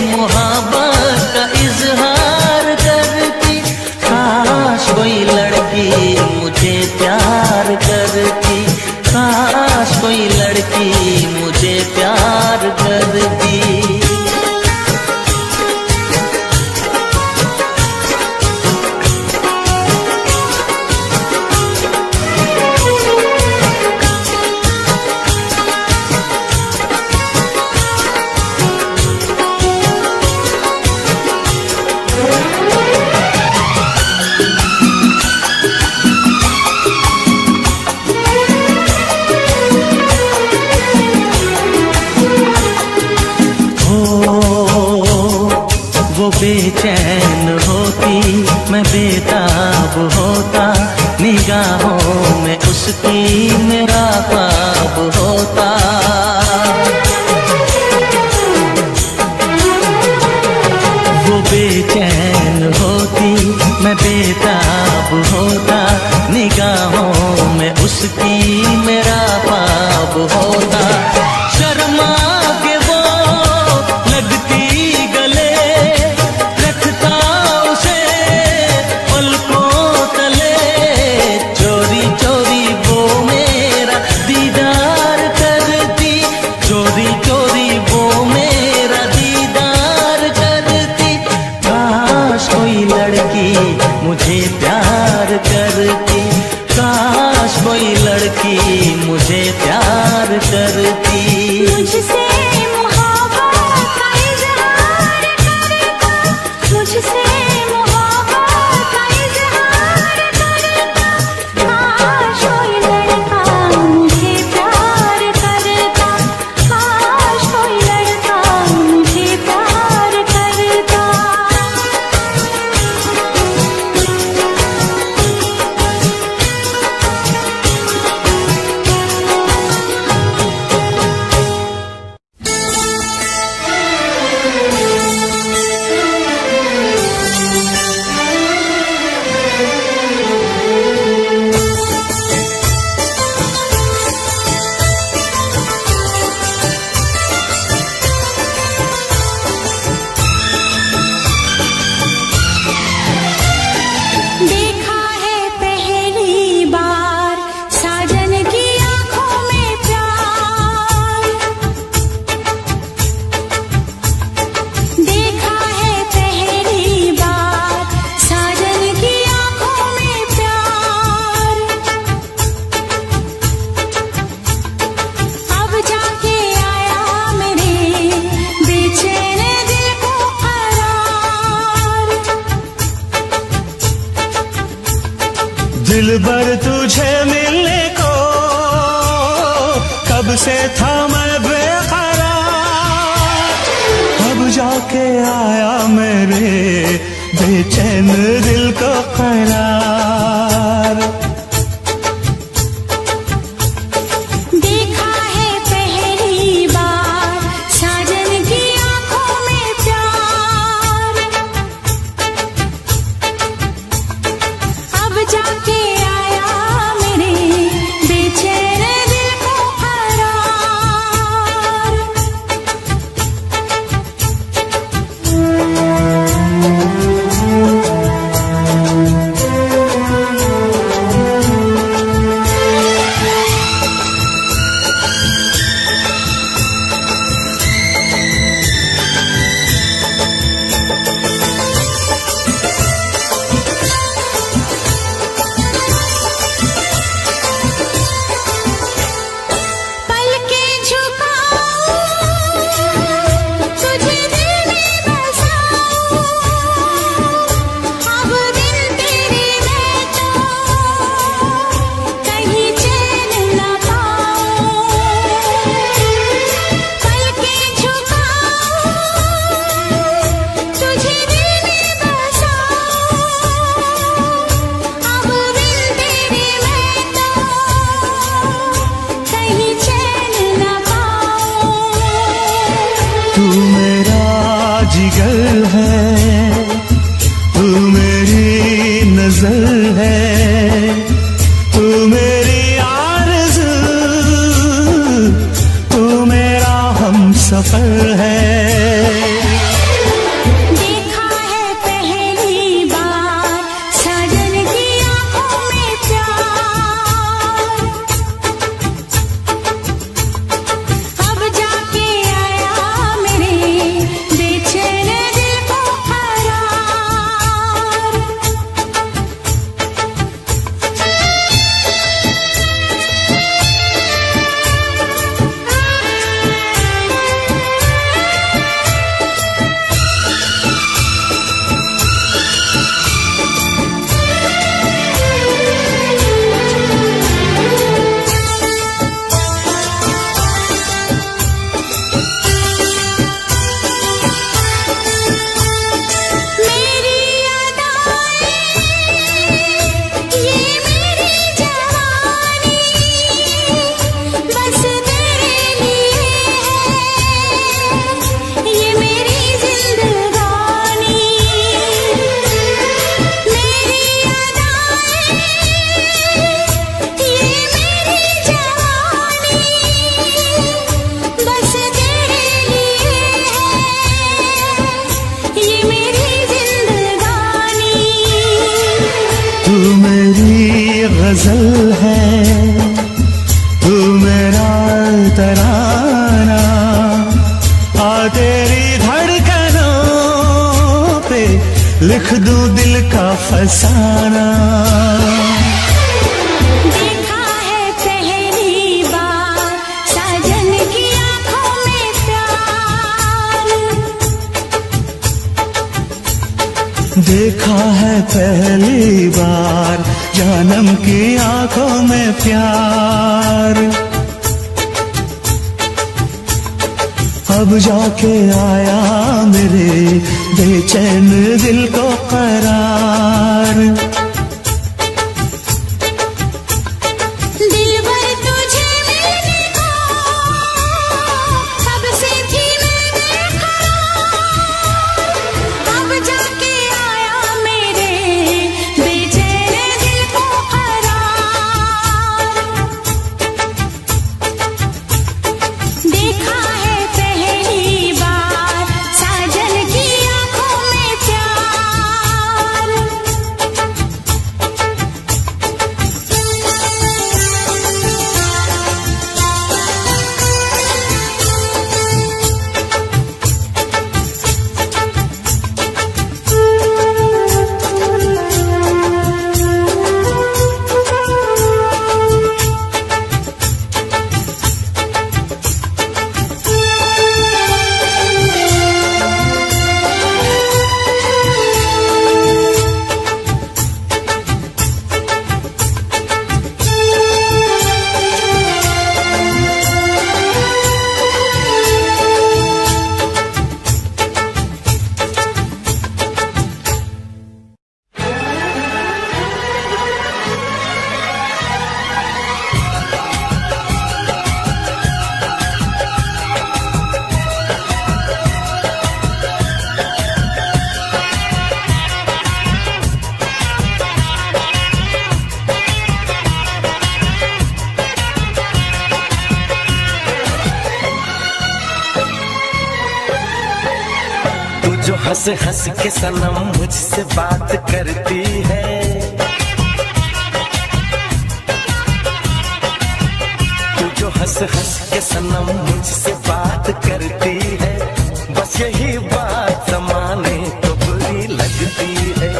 मोहब्बत का इजहार करती। काश कोई लड़की मुझे प्यार करती, काश कोई लड़की मुझे प्यार करती। बेचैन होती मैं बेताब होता, निगाहों में उसकी मेरा ख्वाब होता। वो बेचैन होती मैं बेताब होता, निगाहों में उसकी मेरा ख्वाब होता। शर्मा के वो लगती गले, मुझे प्यार करती। काश कोई लड़की मुझे प्यार करती। मुझसे मोहब्बत का इजहार करता, मुझसे मोहब्बत का इजहार करता। काश कोई लड़का मुझे प्यार करता, काश कोई लड़का मुझे प्यार करता। दिलबर तुझे मिलने को कब से था मैं बेकरार, अब जाके आया मेरे बेचैन दिल को करार। देखा है पहली बार साजन की आंखों में प्यार, अब जाके गजल है, तू मेरा तराना, आ तेरी धड़कनों पे लिख दूं दिल का फसाना। देखा है पहली बार साजन की आंखों में प्यार, देखा है पहली बार जानम की आंखों में प्यार, अब जाके आया मेरे बेचैन दिल को करार। दिल भर तुझे मिलने को कब से थी मैं बेकरार, अब जाके आया मेरे बेचैन दिल को करार। देखा है पहली बार साजन की आंखों में प्यार। तू जो हंस हंस के सनम मुझसे बात करती है, तू जो हंस हंस के सनम मुझसे बात करती है, बस यही बात ज़माने को बुरी लगती है,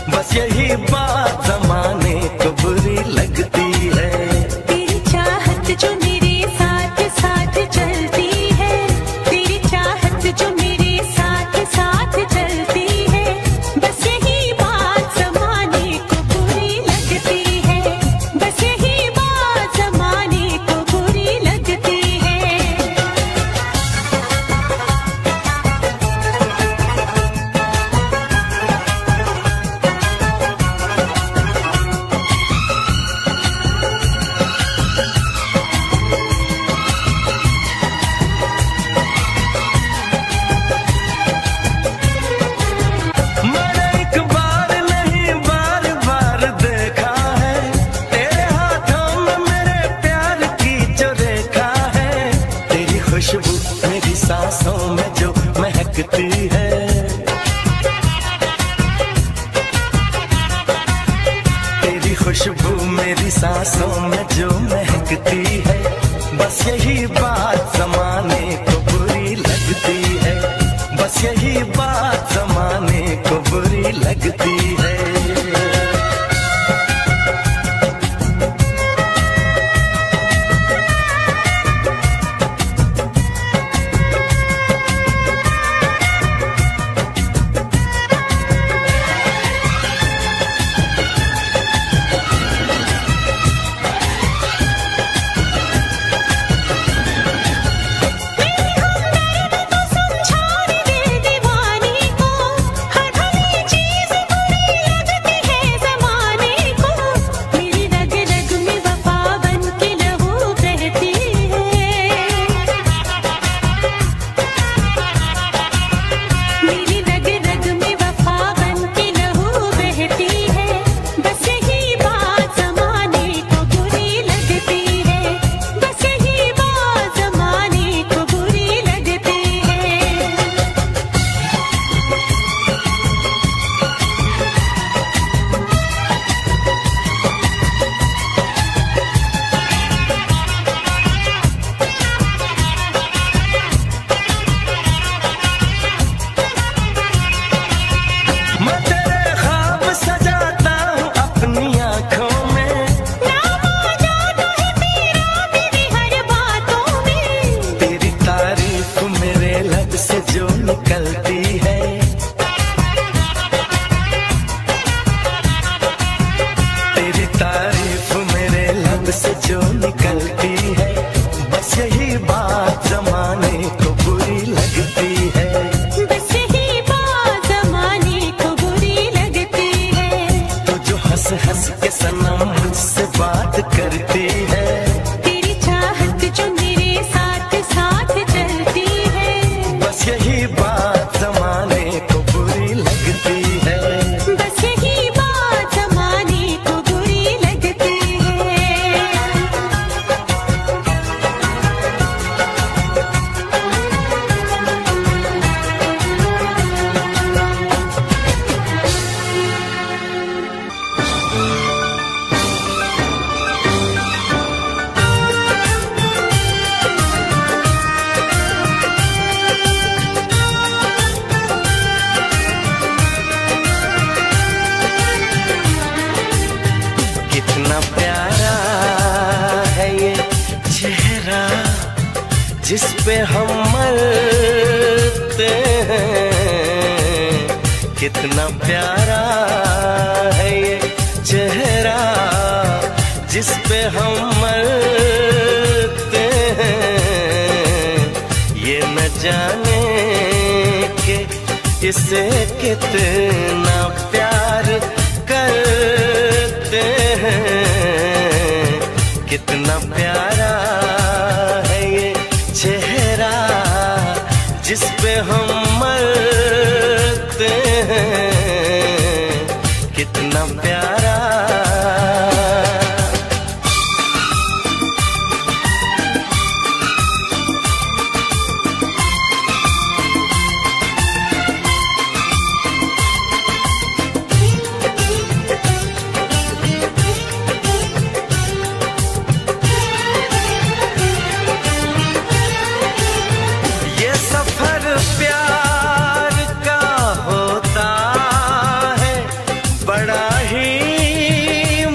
बस यही बात ज़माने को बुरी लगती है। तेरी चाहत जो मेरे साथ साथ चलती है, तेरी चाहत जो मेरे साथ साथ चलती है, बस यही बात ज़माने को बुरी लगती है, बस यही बात ज़माने को बुरी लगती है। मैंने एक बार नहीं बार बार देखा है, तेरे हाथों में मेरे प्यार की जो रेखा है, तेरी खुशबू मेरी सांसों में जो महकती है, तेरी खुशबू मेरी सांसों में जो महकती है, बस यही बात ज़माने को बुरी लगती है, बस यही बात ज़माने को बुरी लगती है। समझा दे दीवानी को, हर भली चीज़ बुरी करती है। तेरी चाहत जो मेरे साथ साथ चलती है, बस यही बात जमाने को बुरी लगती है। बस यही बात जमाने को बुरी लगती है। कितना प्यारा है ये चेहरा जिस पे हम मरते हैं। कितना प्यारा है ये चेहरा जिस पे हम मरते हैं। ये न जाने कि इसे कितना प्यार करते हैं। कितना प्यारा है ये चेहरा जिस पे हम मरते हैं। कितना प्यारा। ये सफर प्यार का होता है बड़ा ही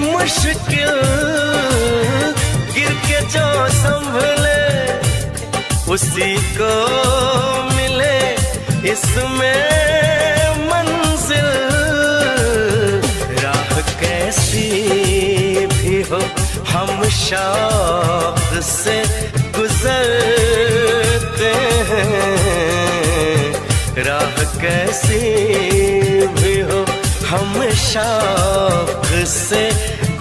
मुश्किल। गिर के जो संभले उसी को मिले इसमें मंजिल। राह कैसी भी हो हम शौक से गुजरते हैं। राह कैसी भी हो हम शौक से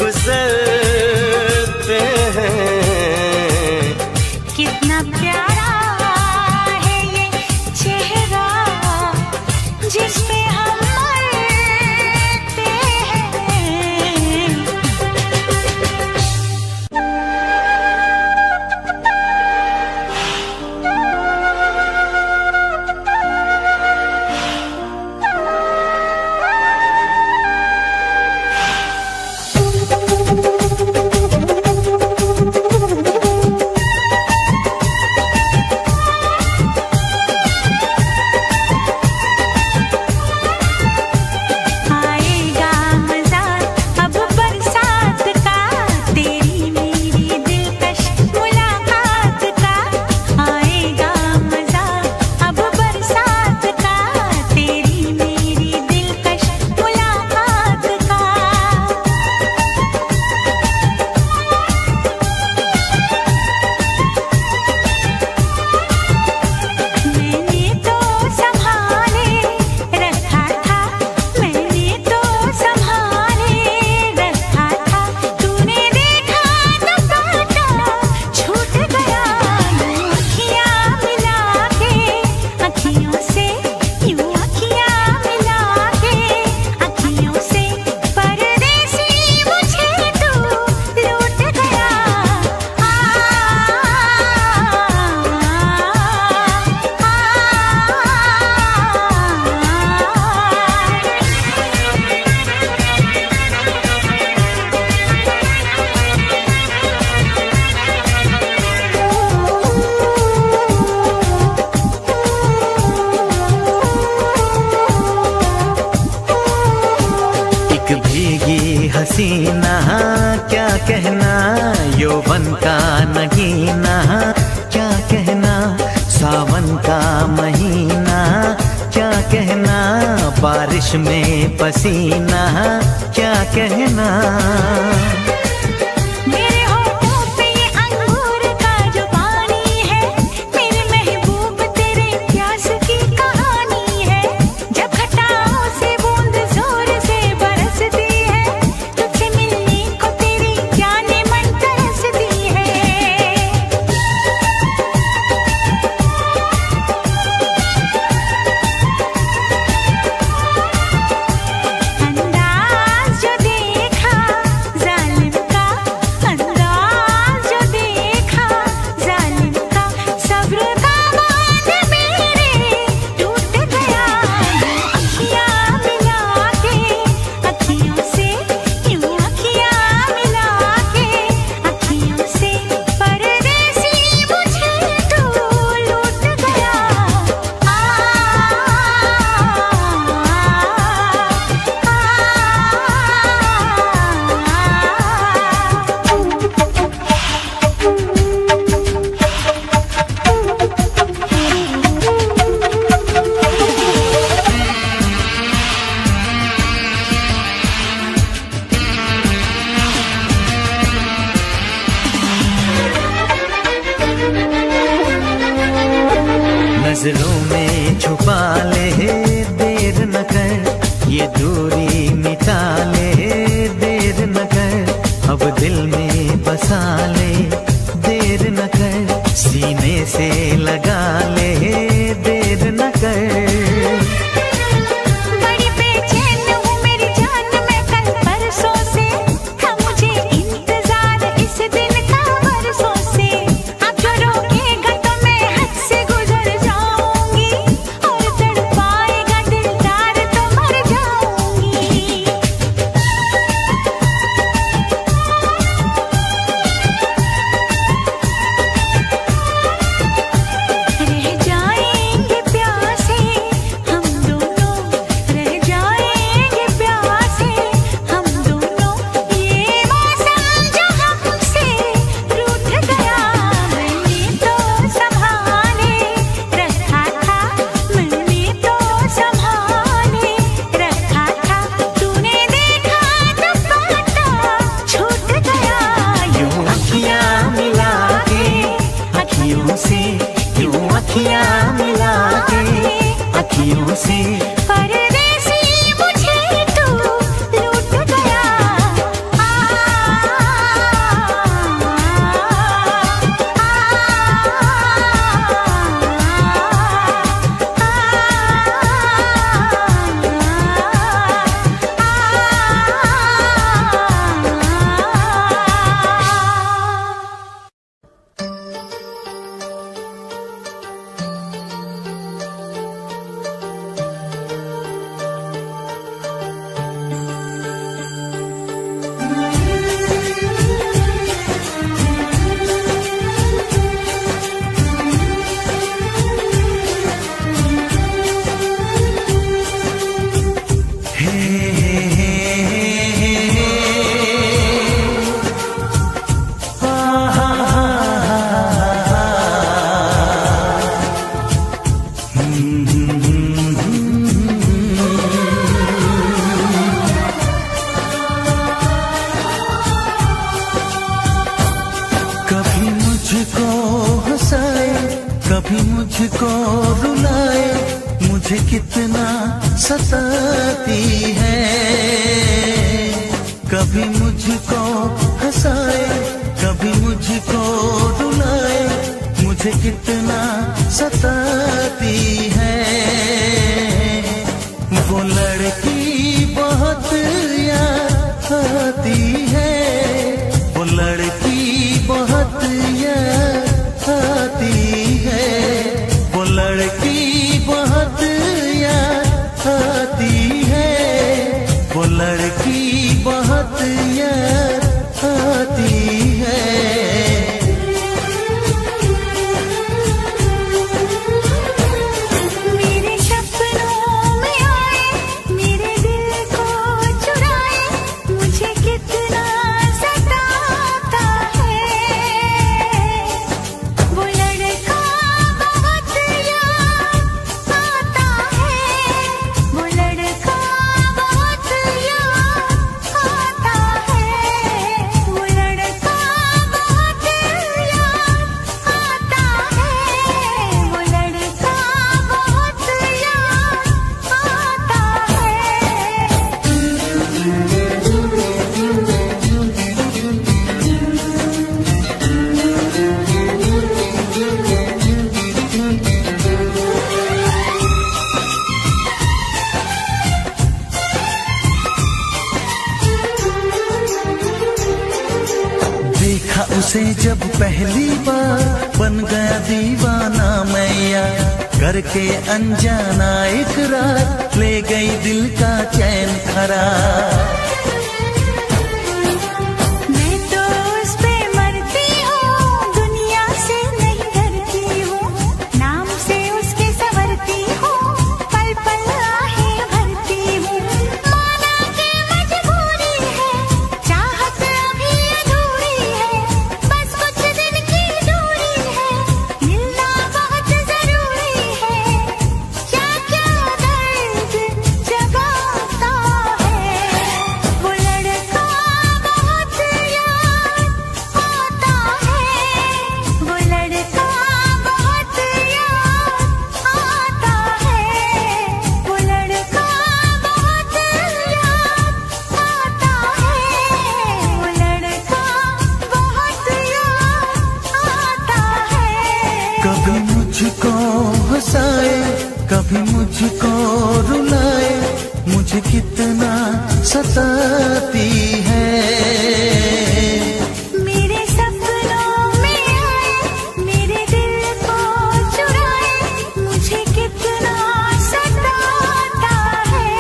गुजरते हैं। कितना प्यारा है ये चेहरा जिस पे हम मरते हैं। हसीना क्या कहना, यौवन का नगीना क्या कहना, सावन का महीना क्या कहना, बारिश में पसीना क्या कहना। मेरे होठों पे ये अंगूर का जो पानी है, मेरे महबूब तेरे प्यास की कहानी है। जब घटाओं से बूंद जोर से बरसती है, तुझसे मिलने को तेरी जाने मन सदियों से। परदेसी मुझे तू लूट गया। कभी मुझको हंसाए, कभी मुझको रुलाए, मुझे कितना सताती है। कभी मुझको हंसाए, कभी मुझको रुलाए, मुझे कितना सताती है। वो लड़की बहुत याद आती है, वो लड़की बहुत याद आती है, वो लड़की बहुत याद आती है, वो लड़की बहुत याद आती है। मेरे सपनों में आए, मेरे दिल को चुराए, मुझे कितना सताता है। वो लड़का बहुत याद आता है, वो लड़का बहुत याद आता है, वो लड़का बहुत याद आता है, वो लड़का बहुत देखा उसे जब पहली बार, बन गया दीवाना मैया, करके अनजाना इकरार, ले गई दिल का चैन करार। मैं तो उस पे मरती हूँ, दुनिया से नहीं डरती हूँ, नाम से उसके संवरती हूँ, पल पल आहें भरती हूँ। माना कि मजबूरी है, चाहत अभी अधूरी है, बस कुछ दिन की दूरी है, मिलना बहुत जरूरी है। क्या क्या दर्द जगाता है, वो लड़का बहुत याद आता है, वो लड़का बहुत याद आता है, वो लड़का बहुत याद आता है, वो लड़का बहुत याद आता है। कभी मुझको हंसाए, कभी मुझको रुलाए, मुझे कितना सताती है। मेरे सपनों में आए, मेरे दिल को चुराए, मुझे कितना सताता है।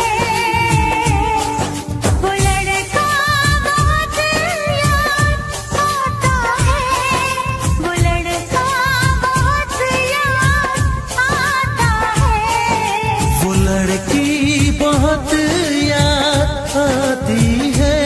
वो लड़का बहुत याद आता है, वो लड़का बहुत याद आता है। वो लड़की बहुत याद आती है,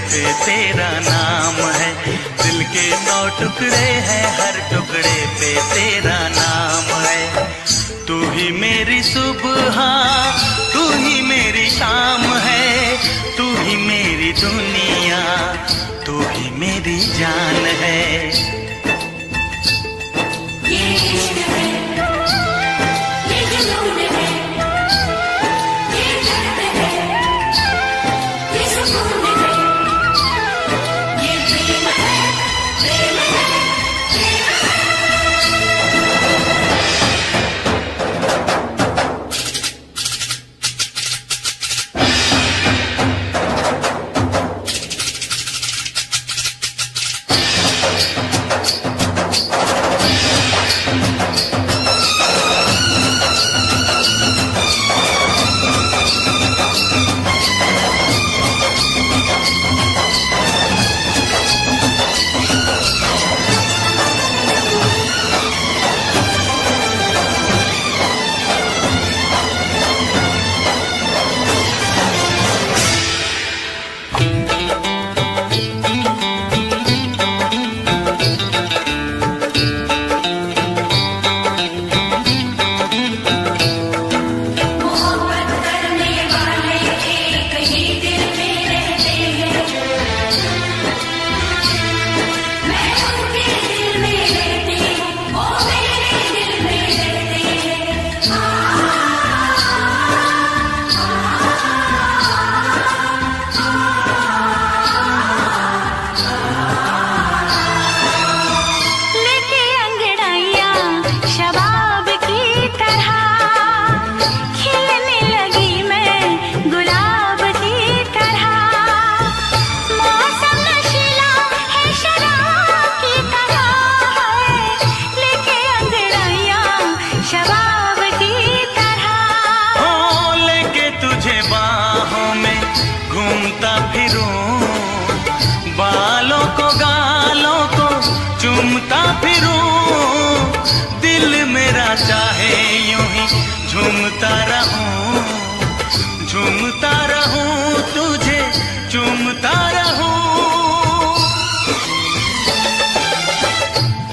पे तेरा नाम है, दिल के 100 टुकड़े हैं, हर टुकड़े पे तेरा नाम है। तू ही मेरी सुबह, तू ही मेरी शाम है, तू ही मेरी दुनिया, तू ही मेरी जान है। ये इश्क है, ये जुनून है, ये दर्द है, ये सुकून है, ये प्रेम है, प्रेम है, प्रेम है। घूमता फिरूं, बालों को गालों को चूमता फिरूं, दिल मेरा चाहे यूं ही झूमता रहूं, झूमता रहूं, तुझे चूमता रहूं।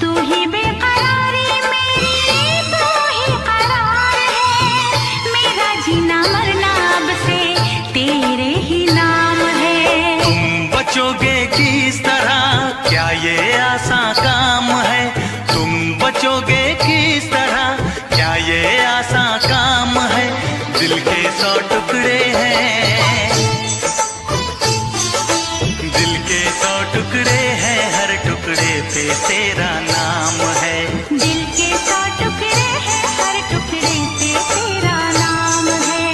तू ही बेकरारी मेरी, तू ही करार है, मेरा जीना मरना अब से तेरे ही नाम है। तुम बचोगे किस तरह, क्या ये आसान काम है? तुम बचोगे किस तरह, क्या ये आसान काम है? दिल के 100 टुकड़े हैं, दिल के 100 टुकड़े हैं, हर टुकड़े पे तेरा नाम है। दिल के 100 टुकड़े हैं, हर टुकड़े पे तेरा नाम है।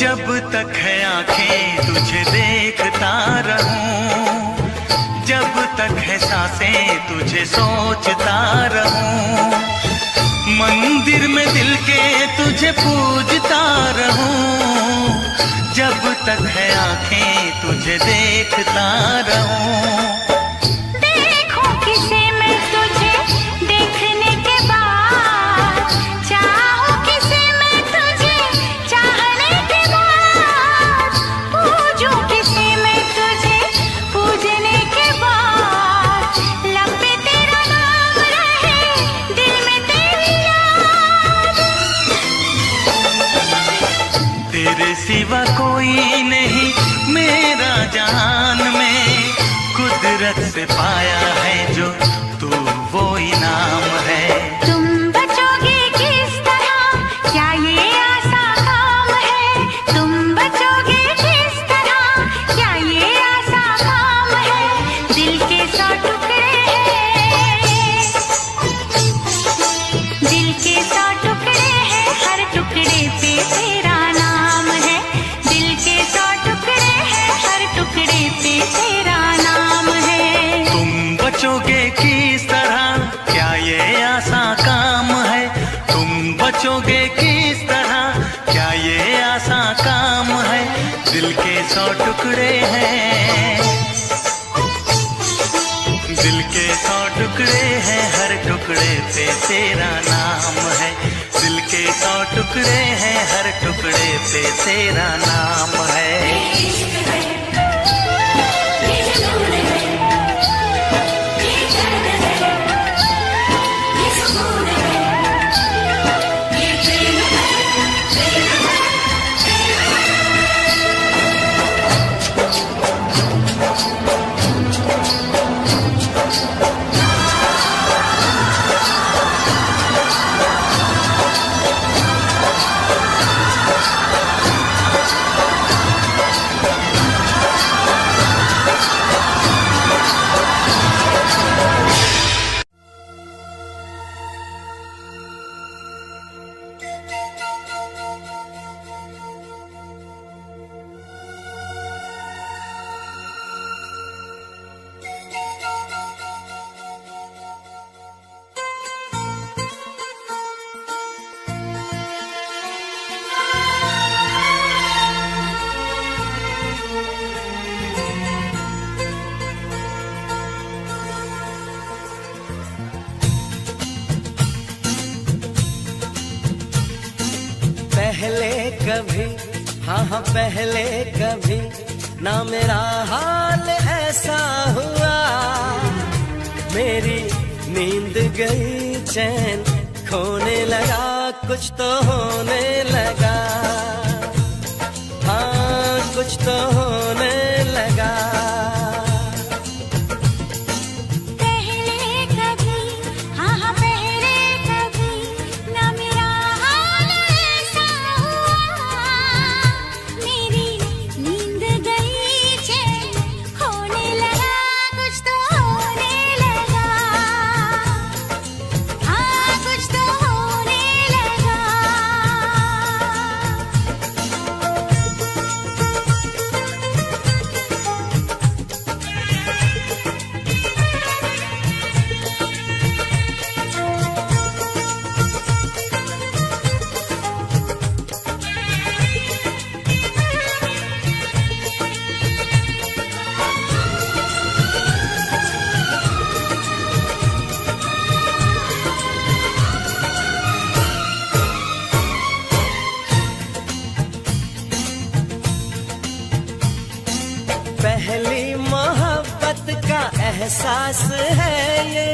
जब तक है आंखें तुझे देखता रहूं, जब तक है सांसें तुझे सोचता रहूं, मंदिर में दिल के तुझे पूजता रहूं, जब तक है आंखें तुझे देखता रहूं। देखूं किसे मैं तुझे देखने के बाद, चाहूं किसे मैं तुझे चाहने के बाद, पूजूं किसे मैं तुझे पूजने के बाद, लब पे तेरा नाम रहे, दिल में तेरी याद। तेरे सिवा कोई नहीं मेरा जान में, कुदरत से पाया है जो तू वो इनाम है। तुम बचोगे किस तरह, क्या ये आसान काम है? तुम बचोगे किस तरह, क्या ये आसान काम है? दिल के 100 टुकड़े हैं, दिल के 100 टुकड़े हैं, हर टुकड़े टुकड़े पे तेरा नाम है, दिल के 100 टुकड़े हैं, हर टुकड़े पे तेरा नाम है। तुम बचोगे किस तरह, क्या ये आसान काम है? तुम बचोगे किस तरह, क्या ये आसान काम है? दिल के 100 टुकड़े हैं, दिल के 100 टुकड़े हैं, हर टुकड़े पे तेरा नाम है। दिल के 100 टुकड़े हैं, हर टुकड़े पे तेरा नाम है। पहले कभी, हाँ हाँ पहले कभी ना मेरा हाल ऐसा हुआ। मेरी नींद गई, चैन खोने लगा, कुछ तो होने लगा, हाँ कुछ तो होने लगा। पहली मोहब्बत का एहसास है ये,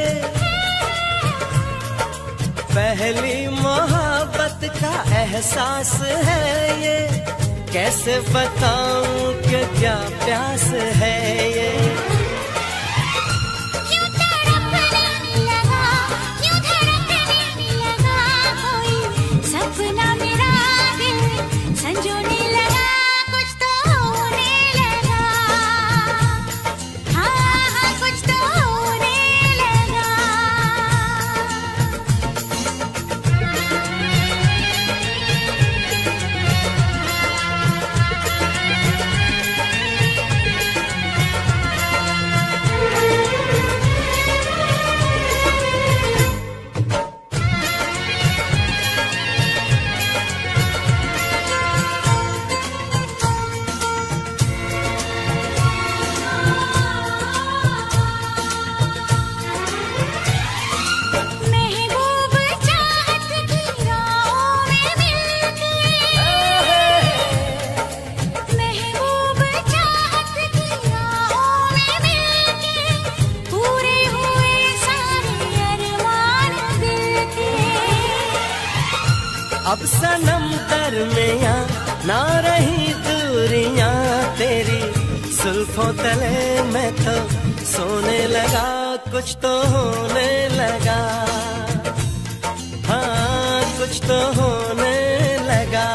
पहली मोहब्बत का एहसास है ये। कैसे बताऊं कि क्या प्यास है ये। क्यों तड़पने लगा, क्यों धड़कने लगा, कोई सपना मेरा दिल संजोने लगा, कुछ तो होने लगा, हाँ हाँ कुछ तो होने लगा। अब सनम दरमियां ना रही दूरियां तेरी जुल्फों तले मैं तो सोने लगा, कुछ तो होने लगा, हाँ कुछ तो होने लगा।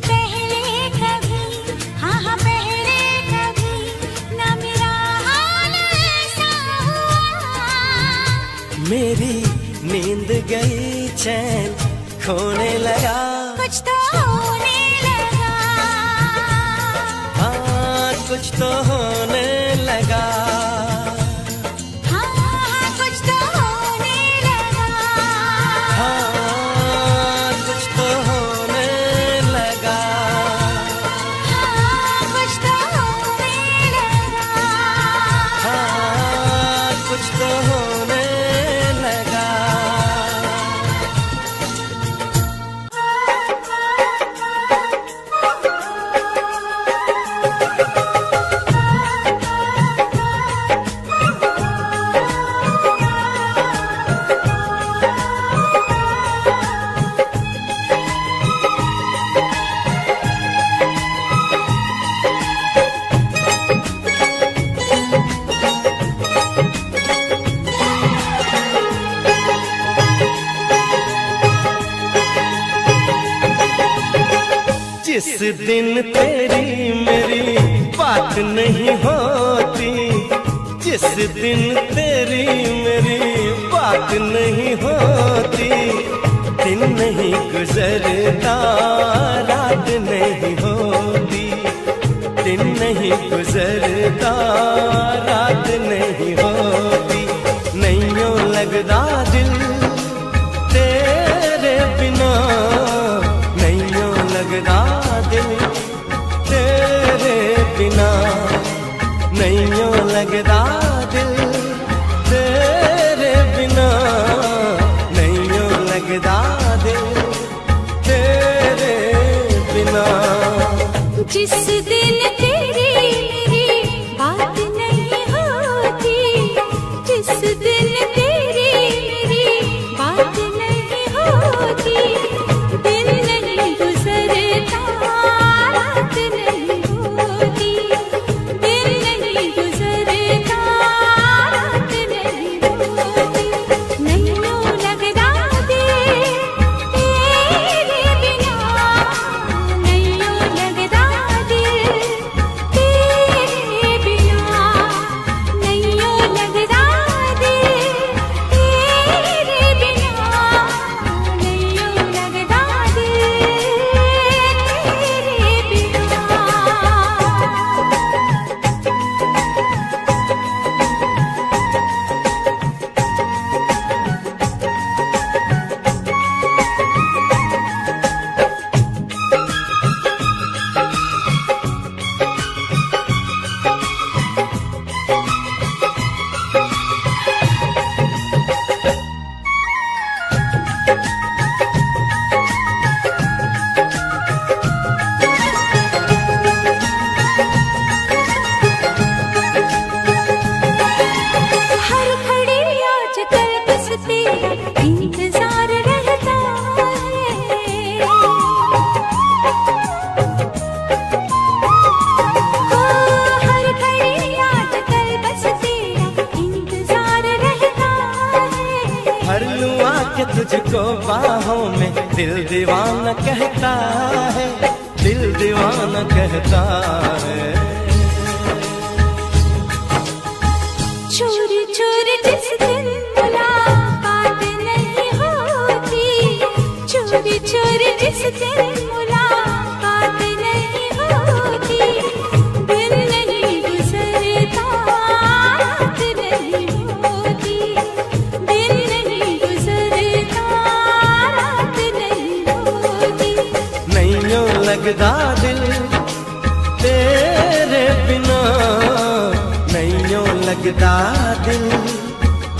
पहले कभी, हाँ हाँ पहले कभी ना मेरा हाल ऐसा हुआ। मेरी नींद गई चैन खोने लगा, कुछ तो होने लगा, हाँ कुछ तो होने लगा, हाँ कुछ तो होने लगा, हाँ कुछ तो होने लगा, हाँ कुछ तो होने लगा, हाँ कुछ तो होने लगा। जिस दिन तेरी मेरी बात नहीं होती, जिस दिन तेरी मेरी बात नहीं होती, दिन नहीं गुजरता रात नहीं होती, दिन नहीं गुजरता रात नहीं होती, नहीं यूं लगता दिल तेरे बिना, नहीं यूं लगता दिल तेरे बिना, नहीं यूं लगता दिल तेरे बिना, नहीं यूं लगता दिल तेरे बिना। जिस दिन तेरी मेरी बात नहीं होती, जिस दिन तेरी मेरी बात नहीं होती, दिन नहीं गुजरता रात नहीं होती, दिन नहीं गुजरता रात नहीं होती, नहीं यूं लगता दिल तेरे बिना, नहीं यूं लगता दिल तेरे बिना, नहीं यूं लगता दिल तेरे बिना, नहीं यूं लगता दिल तेरे बिना। हर घड़ी आजकल बस तेरा इंतजार रहता है, हर घड़ी आजकल बस तेरा इंतजार रहता है, भर लूं आके तुझको बाहों में, दिल दीवाना कहता है, दिल दीवाना कहता है। चोरी चोरी जिस दिन मुलाकात नहीं होती, चोरी चोरी जिस दिन मुलाकात नहीं होती, दिन नहीं गुजरता रात नहीं होती, दिन नहीं गुजरता रात नहीं होती, नहीं यूं लगता दिल तेरे बिना, नहीं यूं लगता दिल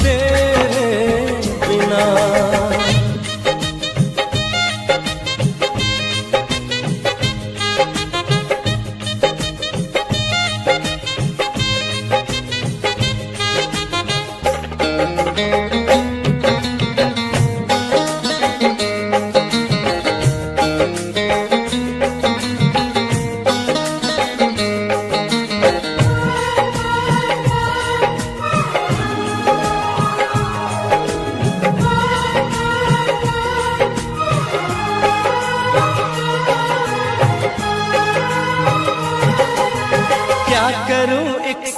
तेरे बिना।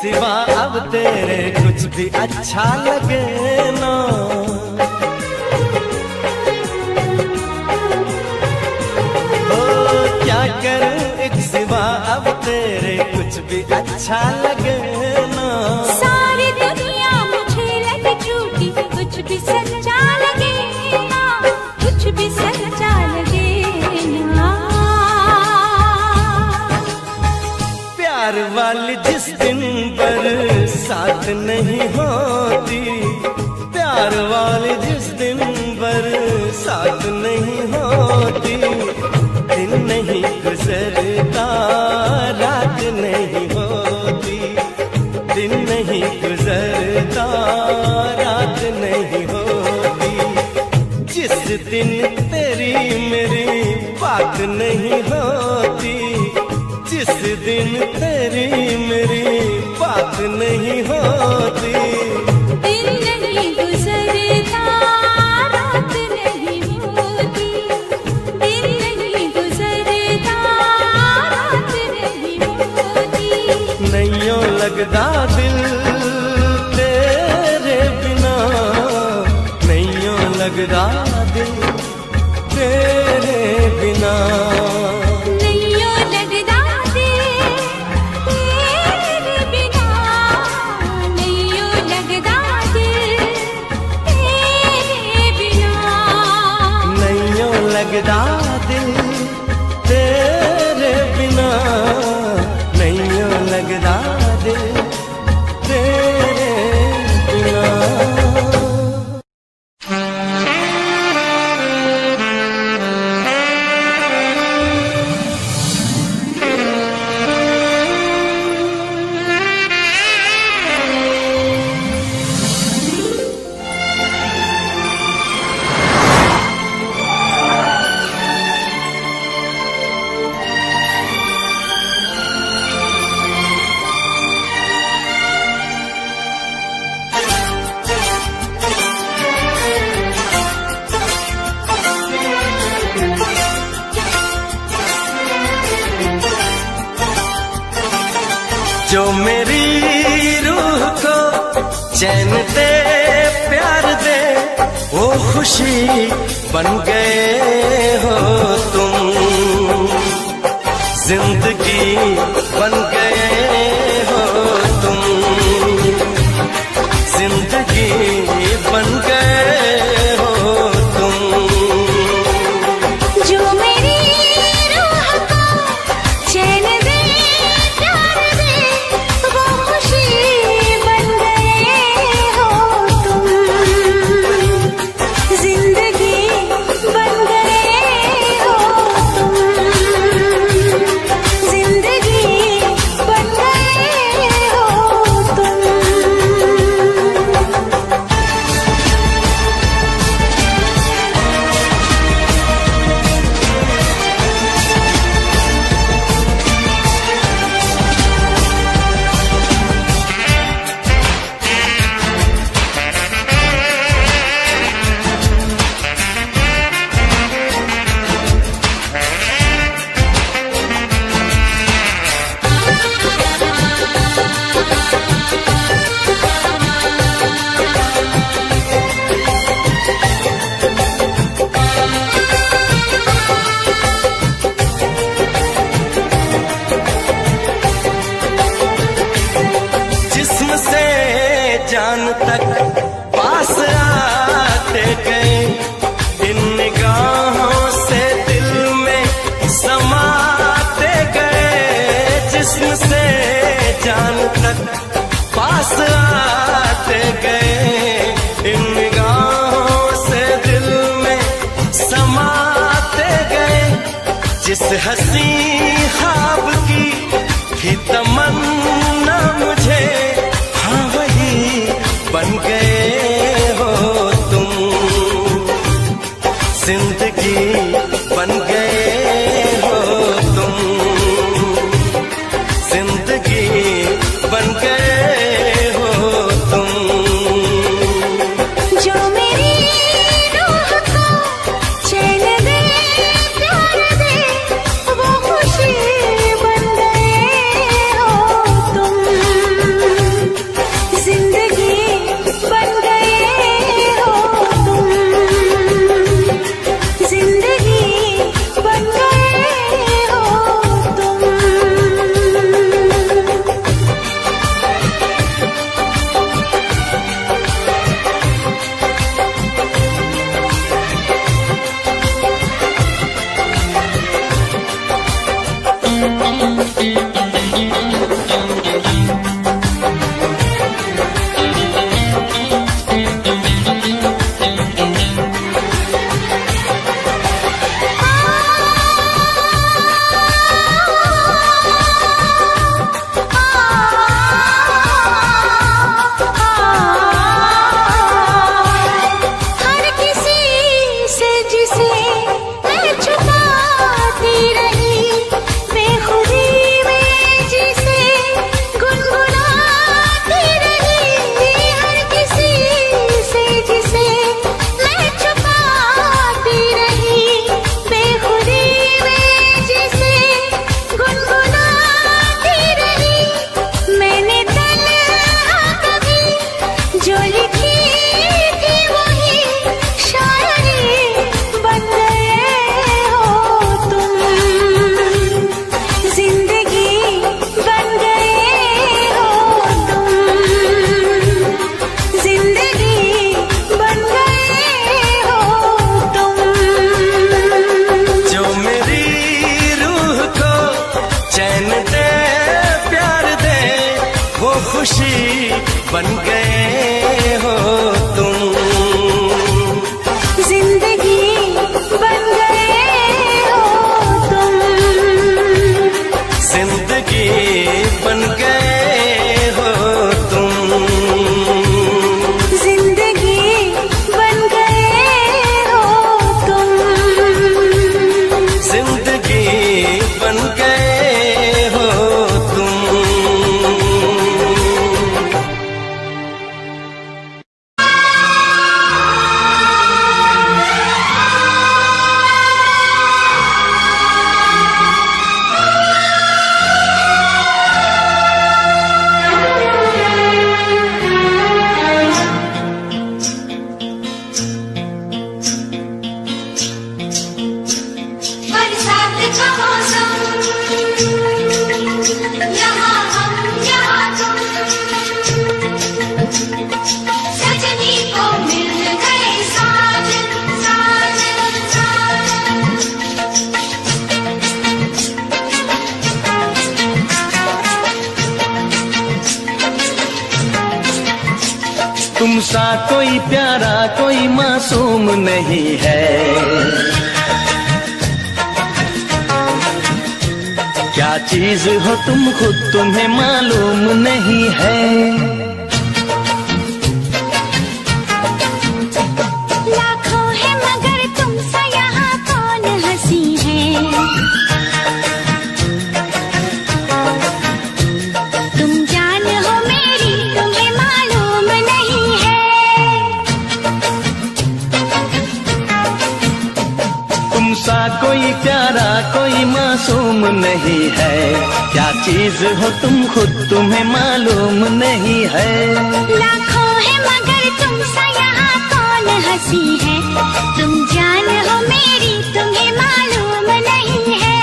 सिवा अब तेरे कुछ भी अच्छा लगे ना, अच्छा लगे ना। सारी दुनिया मुझे लगे झूठी, कुछ भी सच्चा लगे ना, कुछ भी सच्चा लगे ना। प्यार वाली जिस दिन बरसात नहीं होती, प्यार वाली जिस दिन बरसात नहीं होती, दिन नहीं गुजरता रात नहीं होती, दिन नहीं गुजरता रात नहीं होती। जिस दिन तेरी मेरी बात नहीं होती, जिस दिन तेरी मेरी बात नहीं होती, दिन नहीं गुजरता रात नहीं होती, दिन नहीं गुजरता रात नहीं होती। नैयों लगदा दिल तेरे बिना, नैयों लगदा दिल तेरे बिना। नैयों लगदा दिल तेरे बिना, नैयों लगदा दिल तेरे बिना। नैयों लगदा दिल तेरे बिना, नैयों लगदा दिल तेरे बिना। जो मेरी रूह को चैन दे प्यार दे, वो खुशी बन गए हो तुम, जिंदगी बन गए हो तुम, जिंदगी बन गए हो तुम। जो मेरी रूह को चैन दे प्यार दे, वो खुशी बन गए हो तुम, जिंदगी बन गए हो तुम, जिंदगी बन गए हो तुम। जिस्म से जान तक पास आते गए, इन निगाहों से दिल में समाते गए। जिस्म से जान तक पास आते गए, इन निगाहों से दिल में समाते गए। जिस हंसी ख्वाब की थी तमन्ना मुझे, हाँ वही बन गए हो तुम, जिंदगी बन गए हो तुम, जिंदगी बन गए हो तुम। जो मेरी रूह को चैन दे प्यार दे, वो खुशी बन गए हो तुम, जिंदगी बन गए हो तुम, जिंदगी मैं छुपाती रही, बेखुदी में जिसे गुनगुनाती रही, हर किसी से जिसे मैं छुपाती रही, बेखुदी में जिसे गुनगुनाती रही। मैंने तन्हा कभी जो लिखी थी वही शायरी बन गए हो तुम, जिंदगी बन गए हो तुम, जिंदगी बन गए हो तुम। जो मेरी रूह को चैन दे प्यार दे, वो खुशी बन गए हो तुम, जिंदगी बन गए हो तुम, जिंदगी बन गए हो तुम, जिंदगी बन गए हो तुम। जिंदगी बन गए हो तुम। बरसात का मौसम, यहाँ हम यहाँ तुम, सजनी को मिल गए साजन साजन साजन। तुम सा कोई प्यारा कोई मासूम नहीं है, क्या चीज हो तुम खुद तुम्हें मालूम नहीं है। लाखों है मगर तुम सा यहाँ कौन हंसी है, तुम जान हो मेरी तुम्हें मालूम नहीं है। तुम सा कोई प्यारा कोई मासूम नहीं है, क्या चीज हो तुम खुद तुम्हें मालूम नहीं है। लाखों है मगर तुम सा यहाँ कौन हंसी है, तुम जान हो मेरी तुम्हें मालूम नहीं है।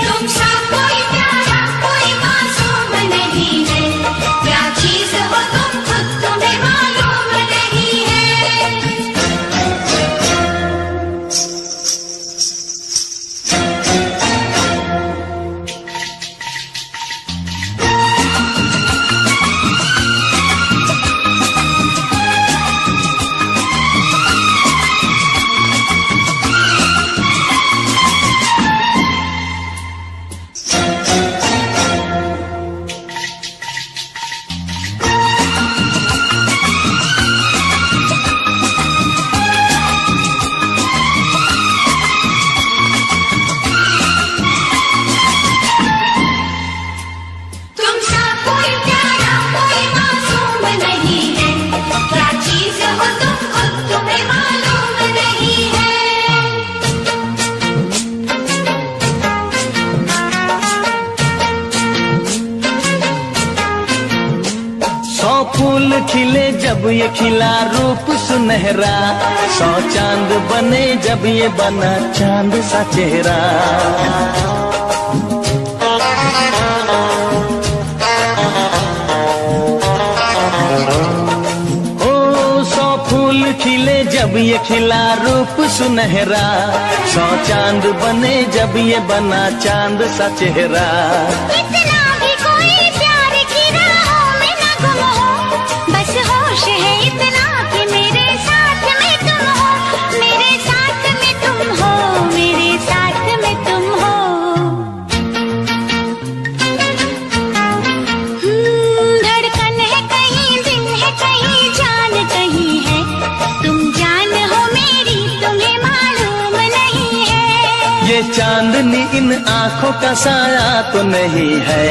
तुम सा कोई प्यारा कोई मासूम नहीं है, क्या चीज हो तुम खुद तुम्हें मालूम नहीं है। तुम सा कोई प्यारा कोई मासूम नहीं है, क्या चीज हो तुम खुद तुम्हें मालूम नहीं है। 100 फूल खिले जब ये खिला रूप सुनहरा, 100 चांद बने जब ये बना चांद सा चेहरा। ओ 100 फूल खिले जब ये खिला रूप सुनहरा, 100 चांद बने जब ये बना चांद सा चेहरा। इतना भी कोई प्यार की राहों में न गुम हो, बस होश है इतना कि मेरे साथ में तुम हो, मेरे साथ में तुम हो, मेरे साथ में तुम हो। धड़कन है कहीं दिल है कहीं जान कहीं है, तुम जान हो मेरी तुम्हें मालूम नहीं ये चांदनी इन आंखों का साया तो नहीं है,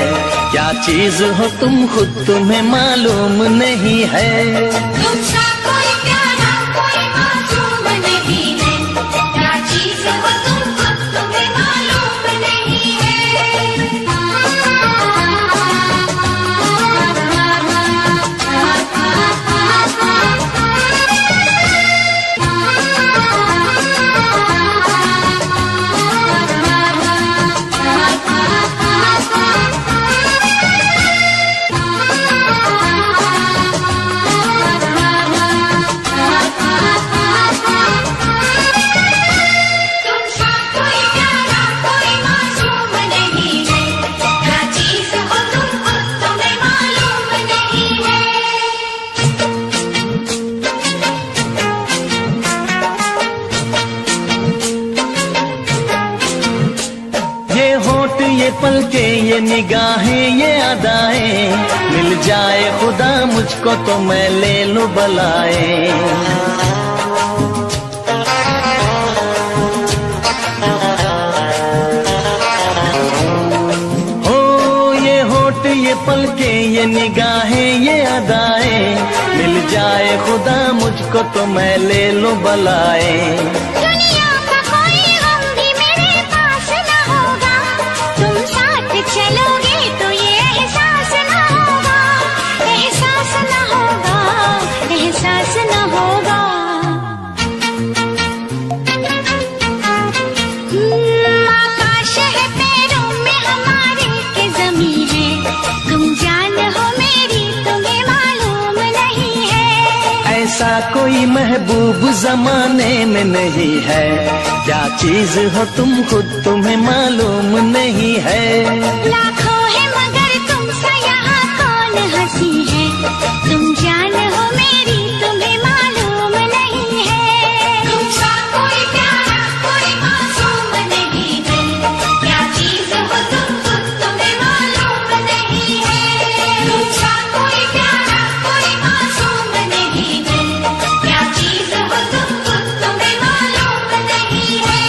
क्या चीज हो तुम खुद तुम्हें मालूम नहीं है। तुमसा कोई प्यारा कोई मासूम नहीं है, क्या चीज हो तुम खुद तुम्हें मालूम नहीं है। ये पलके ये निगाहें ये अदाएं, मिल जाए खुदा मुझको तो मैं ले लूं बलाएं। हो ये होठ ये पलके ये निगाहें ये अदाएं, मिल जाए खुदा मुझको तो मैं ले लूं बलाएं। चलोगे तो ये एहसास न होगा, एहसास न होगा, एहसास न होगा। आकाश है पैरों में हमारे के ज़मीं है, तुम जान हो मेरी तुम्हें मालूम नहीं है। ऐसा कोई महबूब जमाने में नहीं है, क्या चीज हो तुम खुद तुम्हें मालूम नहीं है। लाखों है मगर तुमसे यहाँ कौन हंसी है, तुम जान हो मेरी तुम्हें मालूम नहीं है। तुमसा कोई प्यारा कोई मासूम नहीं है, क्या चीज हो तुम खुद तुम्हें मालूम नहीं है। तुमसा कोई प्यारा कोई मासूम नहीं है, क्या चीज हो तुम खुद तुम्हें मालूम नहीं है।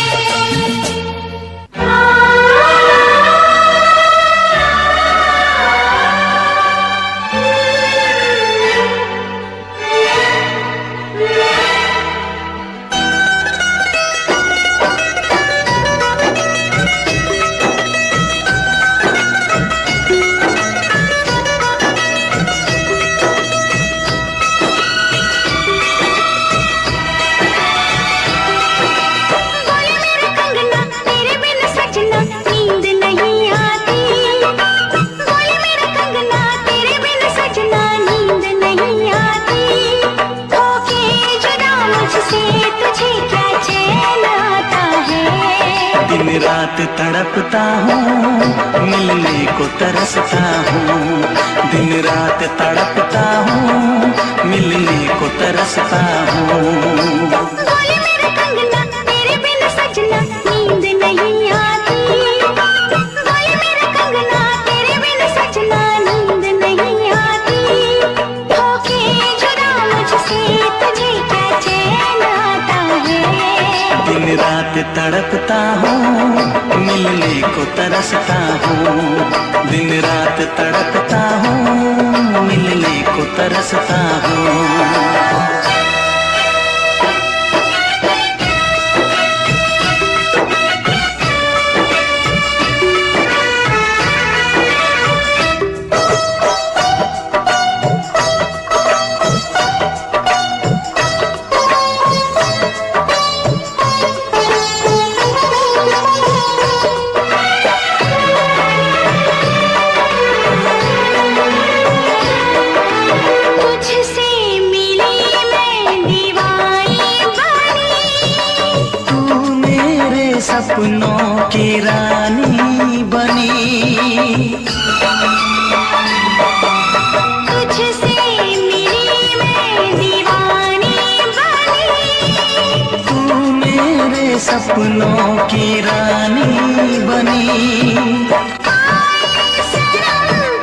दिन रात तड़पता हूँ मिलने को तरसता हूँ, दिन रात तड़पता हूँ मिलने को तरसता हूँ। बोले मेरा कंगना तेरे बिन सजना नींद नहीं आती, बोले मेरा कंगना तेरे बिन सजना नींद नहीं आती। होके जुदा मुझसे तुझे क्या चैन आता है। दिन रात तड़पता हूँ मिलने को तरसता हूँ, दिन रात तड़पता हूँ मिलने को तरसता हूँ। सपनों की रानी बनी, तुझसे मिली मैं दीवानी बनी। तू मेरे सपनों की रानी बनी।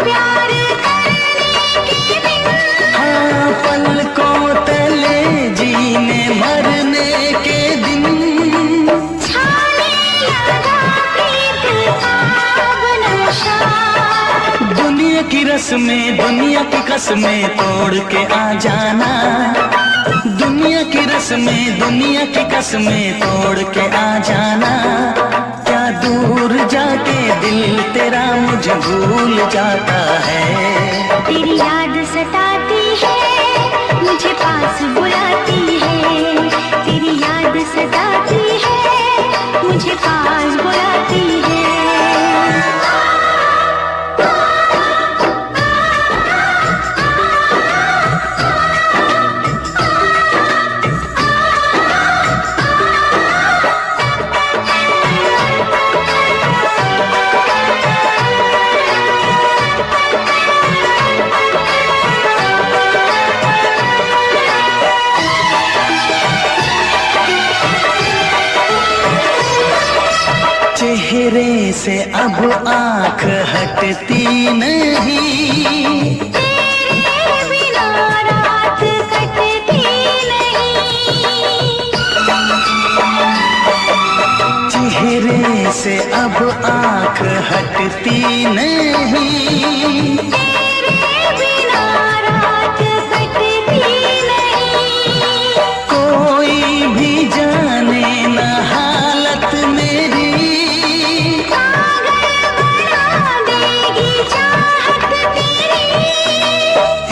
प्यार करने के दिन हाँ पलकों तले जीने मरने के दिन छाने रस्में दुनिया की कसमें तोड़ के आ जाना, दुनिया की रस्में दुनिया की कसमें तोड़ के आ जाना। क्या दूर जाके दिल तेरा मुझे भूल जाता है। तेरी याद सताती है, मुझे पास बुलाती है। तेरी याद सताती है, मुझे पास बुलाती है। चेहरे से अब आंख हटती नहीं, तेरे बिना रात कटती नहीं। चेहरे से अब आंख हटती नहीं, तेरे बिना रात कटती नहीं। कोई भी जाने न हालत मेरी,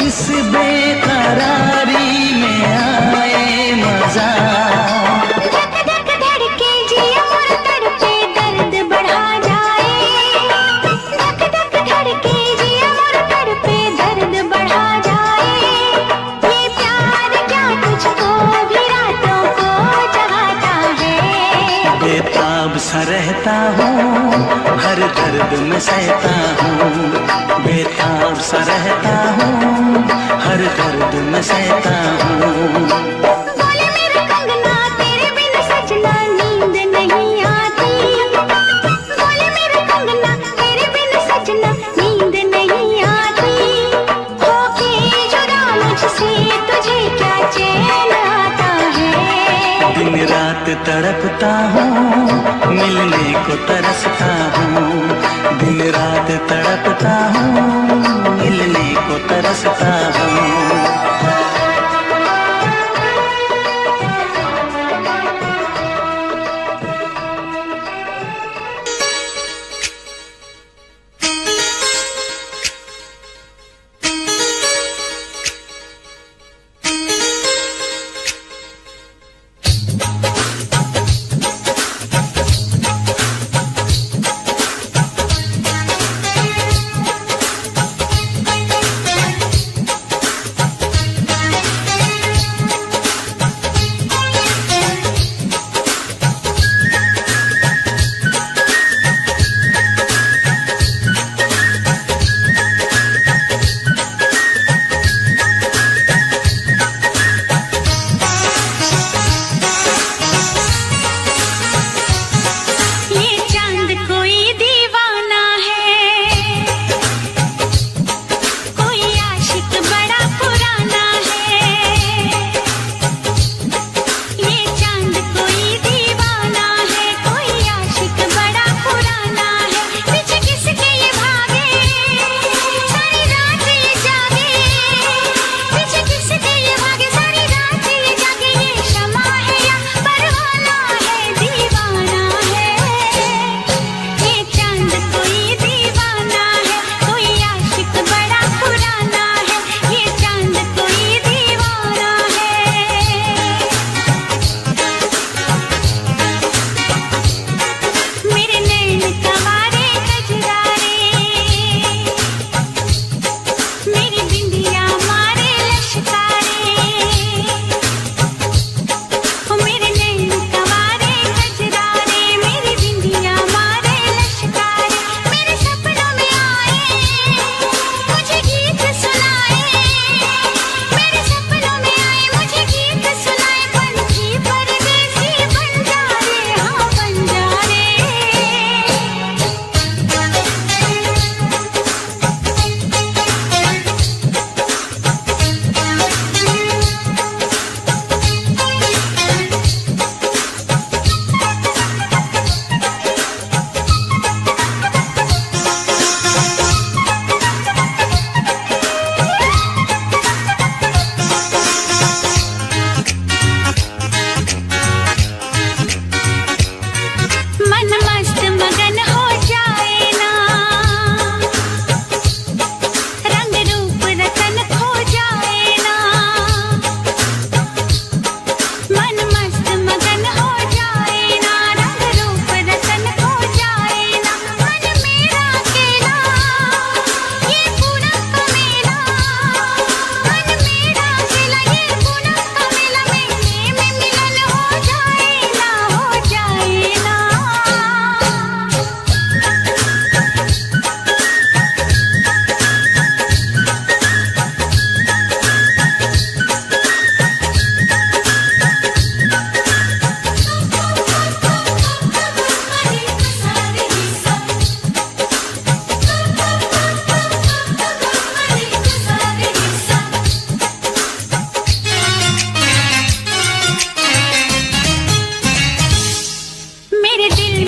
इस बेकरारी में आए मजा। धक धक धड़के जिया और तड़पे दर्द बढ़ा जाए। धक धक धड़के जिया और तड़पे दर्द बढ़ा जाए। ये प्यार क्या तुझको भी रातों को जगाता है। बेताब सा रहता हूँ, हर दर्द में सहता हूँ। बेताब सा रहता हूँ, हर दर्द में सहता हूँ। बोले मेरे कंगना तेरे बिन सजना नींद नहीं आती। बोले मेरे कंगना तेरे बिन सजना नींद नहीं आती। होके जुदा मुझसे तुझे क्या चैन आता है। दिन रात तड़पता हूँ, मिलने को तरसता हूँ। दिन रात तड़पता हूँ, मिलने को तरसता हूँ।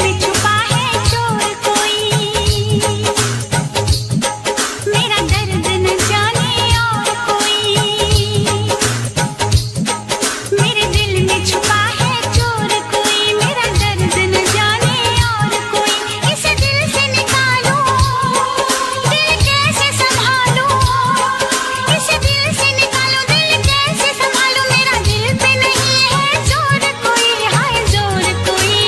में छुपा है चोर कोई, मेरा दर्द न जाने और कोई। मेरे दिल में छुपा है चोर कोई, मेरा दर्द न जाने और कोई। इसे दिल से निकालो, दिल कैसे संभालो, इसे दिल से निकालो, दिल कैसे संभालो। मेरा दिल पे नहीं है जोर कोई, हाय जोर कोई।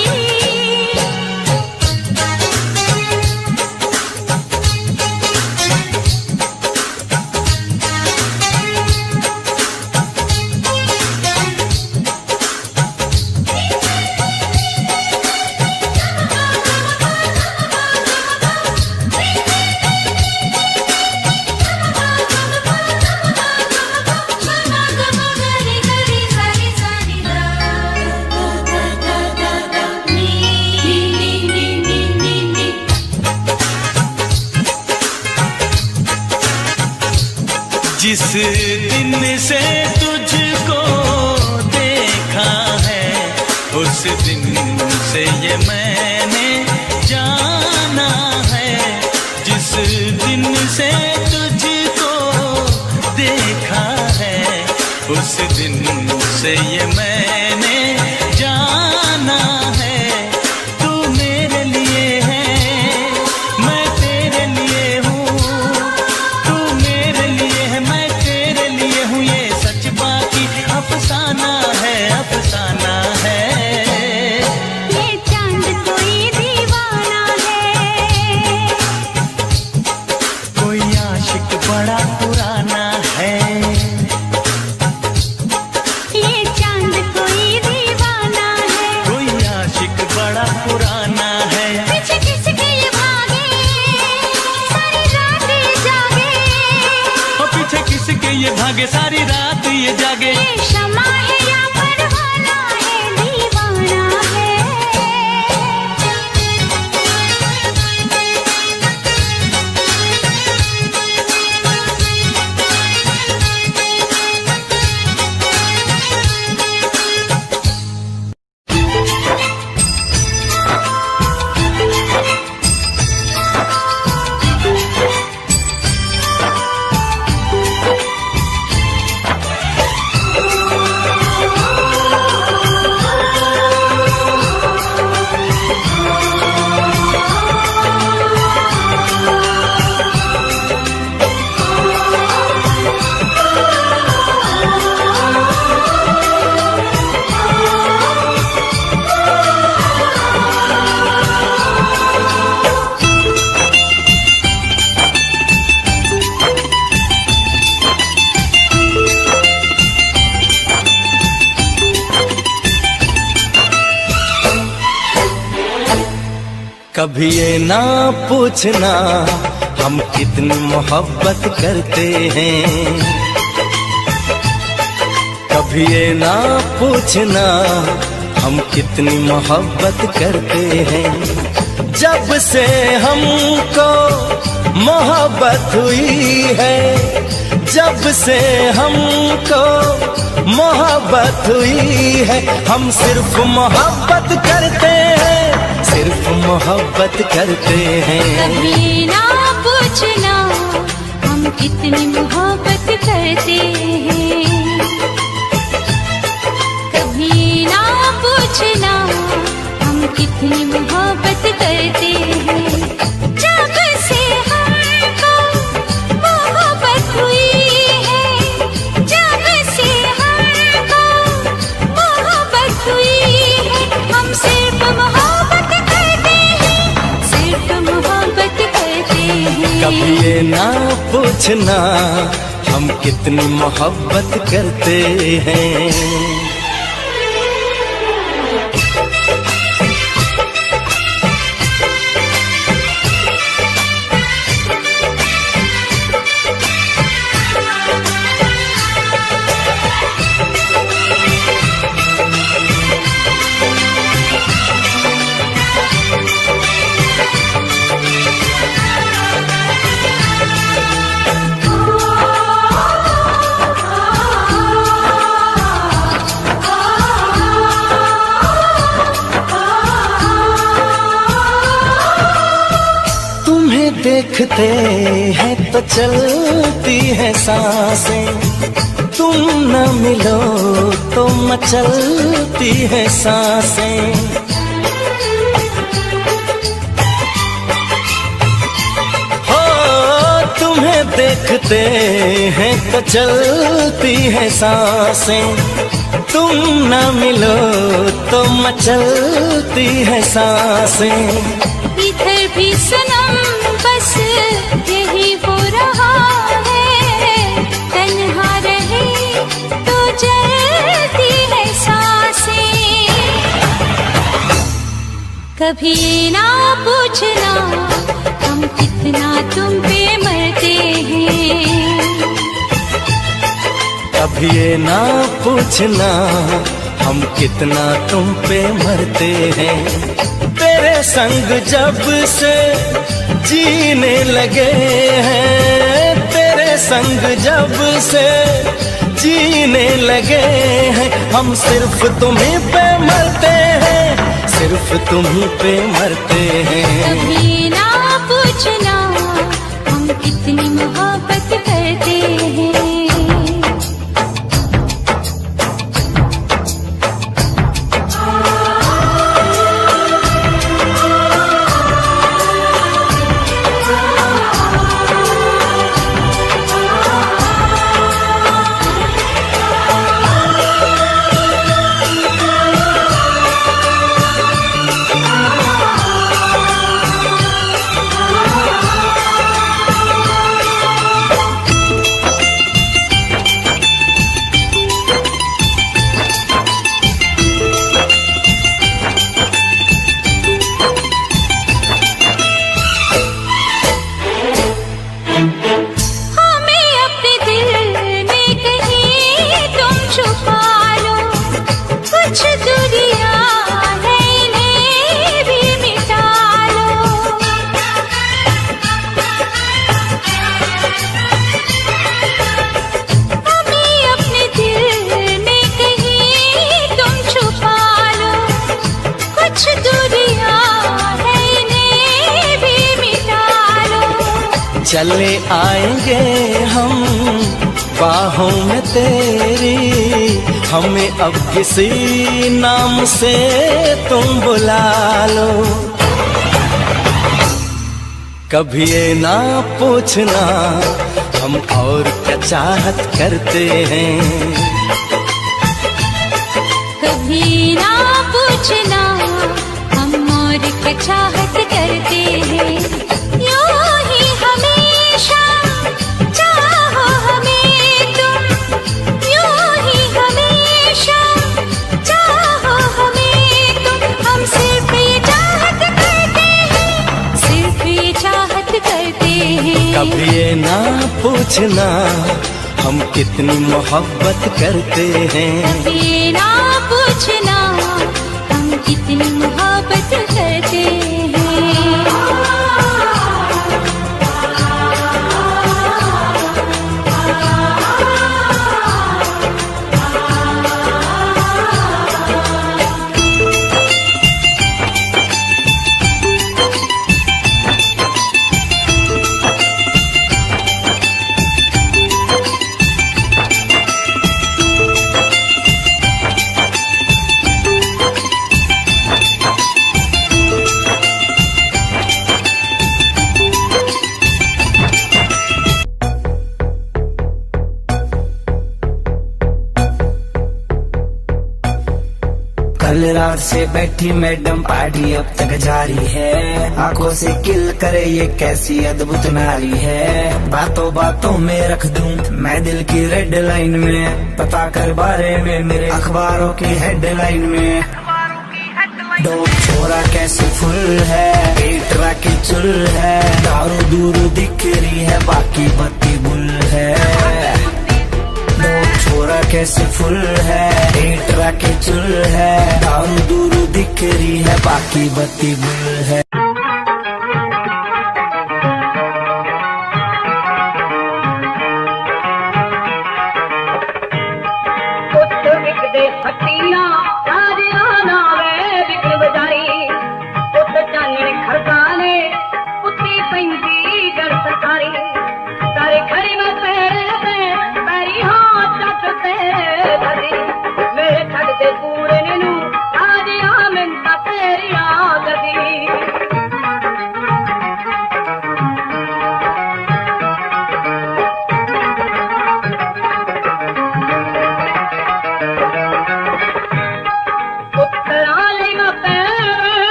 जिस दिन से तुझको देखा है, उस दिन से ये मैंने जाना है। जिस दिन से तुझको देखा है, उस दिन से ये मैंने जाना है। तू मेरे लिए है, मैं तेरे लिए हूँ। तू मेरे लिए है, मैं तेरे लिए हूँ। ये सच बाकी अफसाना है, अफसाना है। ये चांद कोई दीवाना है, कोई आशिक बड़ा पुराना है। ये चांद कोई दीवाना है। कोई आशिक बड़ा पुराना है। पीछे किसके ये भागे, सारी रात ये जागे। और पीछे किसके ये भागे, सारी रात ये जागे। ये शमा है या परवाना है, दीवाना है। कभी ये ना पूछना हम कितनी मोहब्बत करते हैं। कभी ये ना पूछना हम कितनी मोहब्बत करते हैं। जब से हमको मोहब्बत हुई है, जब से हमको मोहब्बत हुई है, हम सिर्फ मोहब्बत करते हैं, सिर्फ मोहब्बत करते हैं। कभी ना पूछना हम कितनी मोहब्बत करते हैं। कभी ना पूछना हम कितनी मोहब्बत करते हैं। जब से हमको मोहब्बत हुई है, जब से हमको मोहब्बत हुई है, हम सिर्फ मोहब्बत करते हैं, सिर्फ मोहब्बत करते हैं। कभी ये ना पूछना हम कितनी मोहब्बत करते हैं। देखते हैं तो चलती है सांसें, तुम न मिलो तो मचलती है सांसें। हो तुम्हें देखते हैं तो चलती है सांसें, तुम न मिलो तो मचलती है सांसें। इधर भी सनम बस यही हो रहा है, तन्हा रहे तो जलती है सांसें। कभी ना पूछना हम कितना तुम पे मरते हैं, कभी ये ना पूछना हम कितना तुम पे मरते हैं। तेरे संग जब से जीने लगे हैं, तेरे संग जब से जीने लगे हैं, हम सिर्फ तुम्हीं पे मरते हैं, सिर्फ तुम्हीं पे मरते हैं। कभी ना पूछना हम कितनी मोहब्बत करते हैं। चले आएंगे हम बाहों में तेरी, हमें अब किसी नाम से तुम बुला लो। कभी ये ना पूछना हम और क्या चाहत करते हैं, कभी ना पूछना हम और क्या चाहत करते हैं। यूं ही हमेशा चाहो हमें तुम, यूं ही हमेशा चाहो हमें तुम। हम सिर्फ ये चाहत करते हैं, सिर्फ ये चाहत करते हैं। कभी ये ना पूछना हम कितनी मोहब्बत करते हैं, कभी ना पूछना हम कितनी मोहब्बत करते हैं। कल रात से बैठी मैडम पार्टी अब तक जारी है, आंखों से किल करे ये कैसी अद्भुत नारी है। बातों बातों में रख दूं मैं दिल की रेड लाइन में, पता कर बारे में मेरे अखबारों की हेडलाइन में। डोप छोरा कैसे फुल है, पेट राके चुल है, दारू दूर दिख रही है बाकी बत्ती गुल है। डोप छोरा कैसे फुल है, पेट राके चुल है, दारू दूर दिख रही है बाकी बत्ती गुल है। चानने खरकाने पुती पैंदी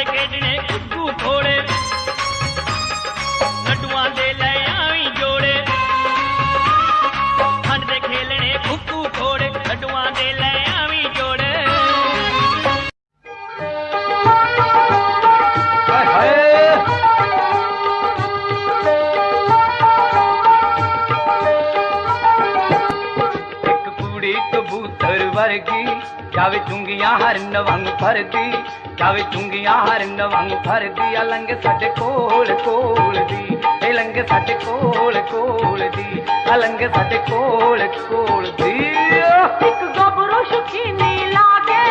खेडने कुक्कू थोड़े लड्डुआं दे ले आई जोड़े ठंड दे खेलने कुक्कू थोड़े लड्डुआं दे ले आई जोड़े एक कुड़ी कबूतर वर्गी जावे चुंगियां हरन वांग फरदी जावे चुंगियां हरन वांग फरदी अलंग साडे कोल कोल दी ए लंग साडे कोल कोल दी अलंग साडे कोल कोल दी एक गबरू शुकीनी लागे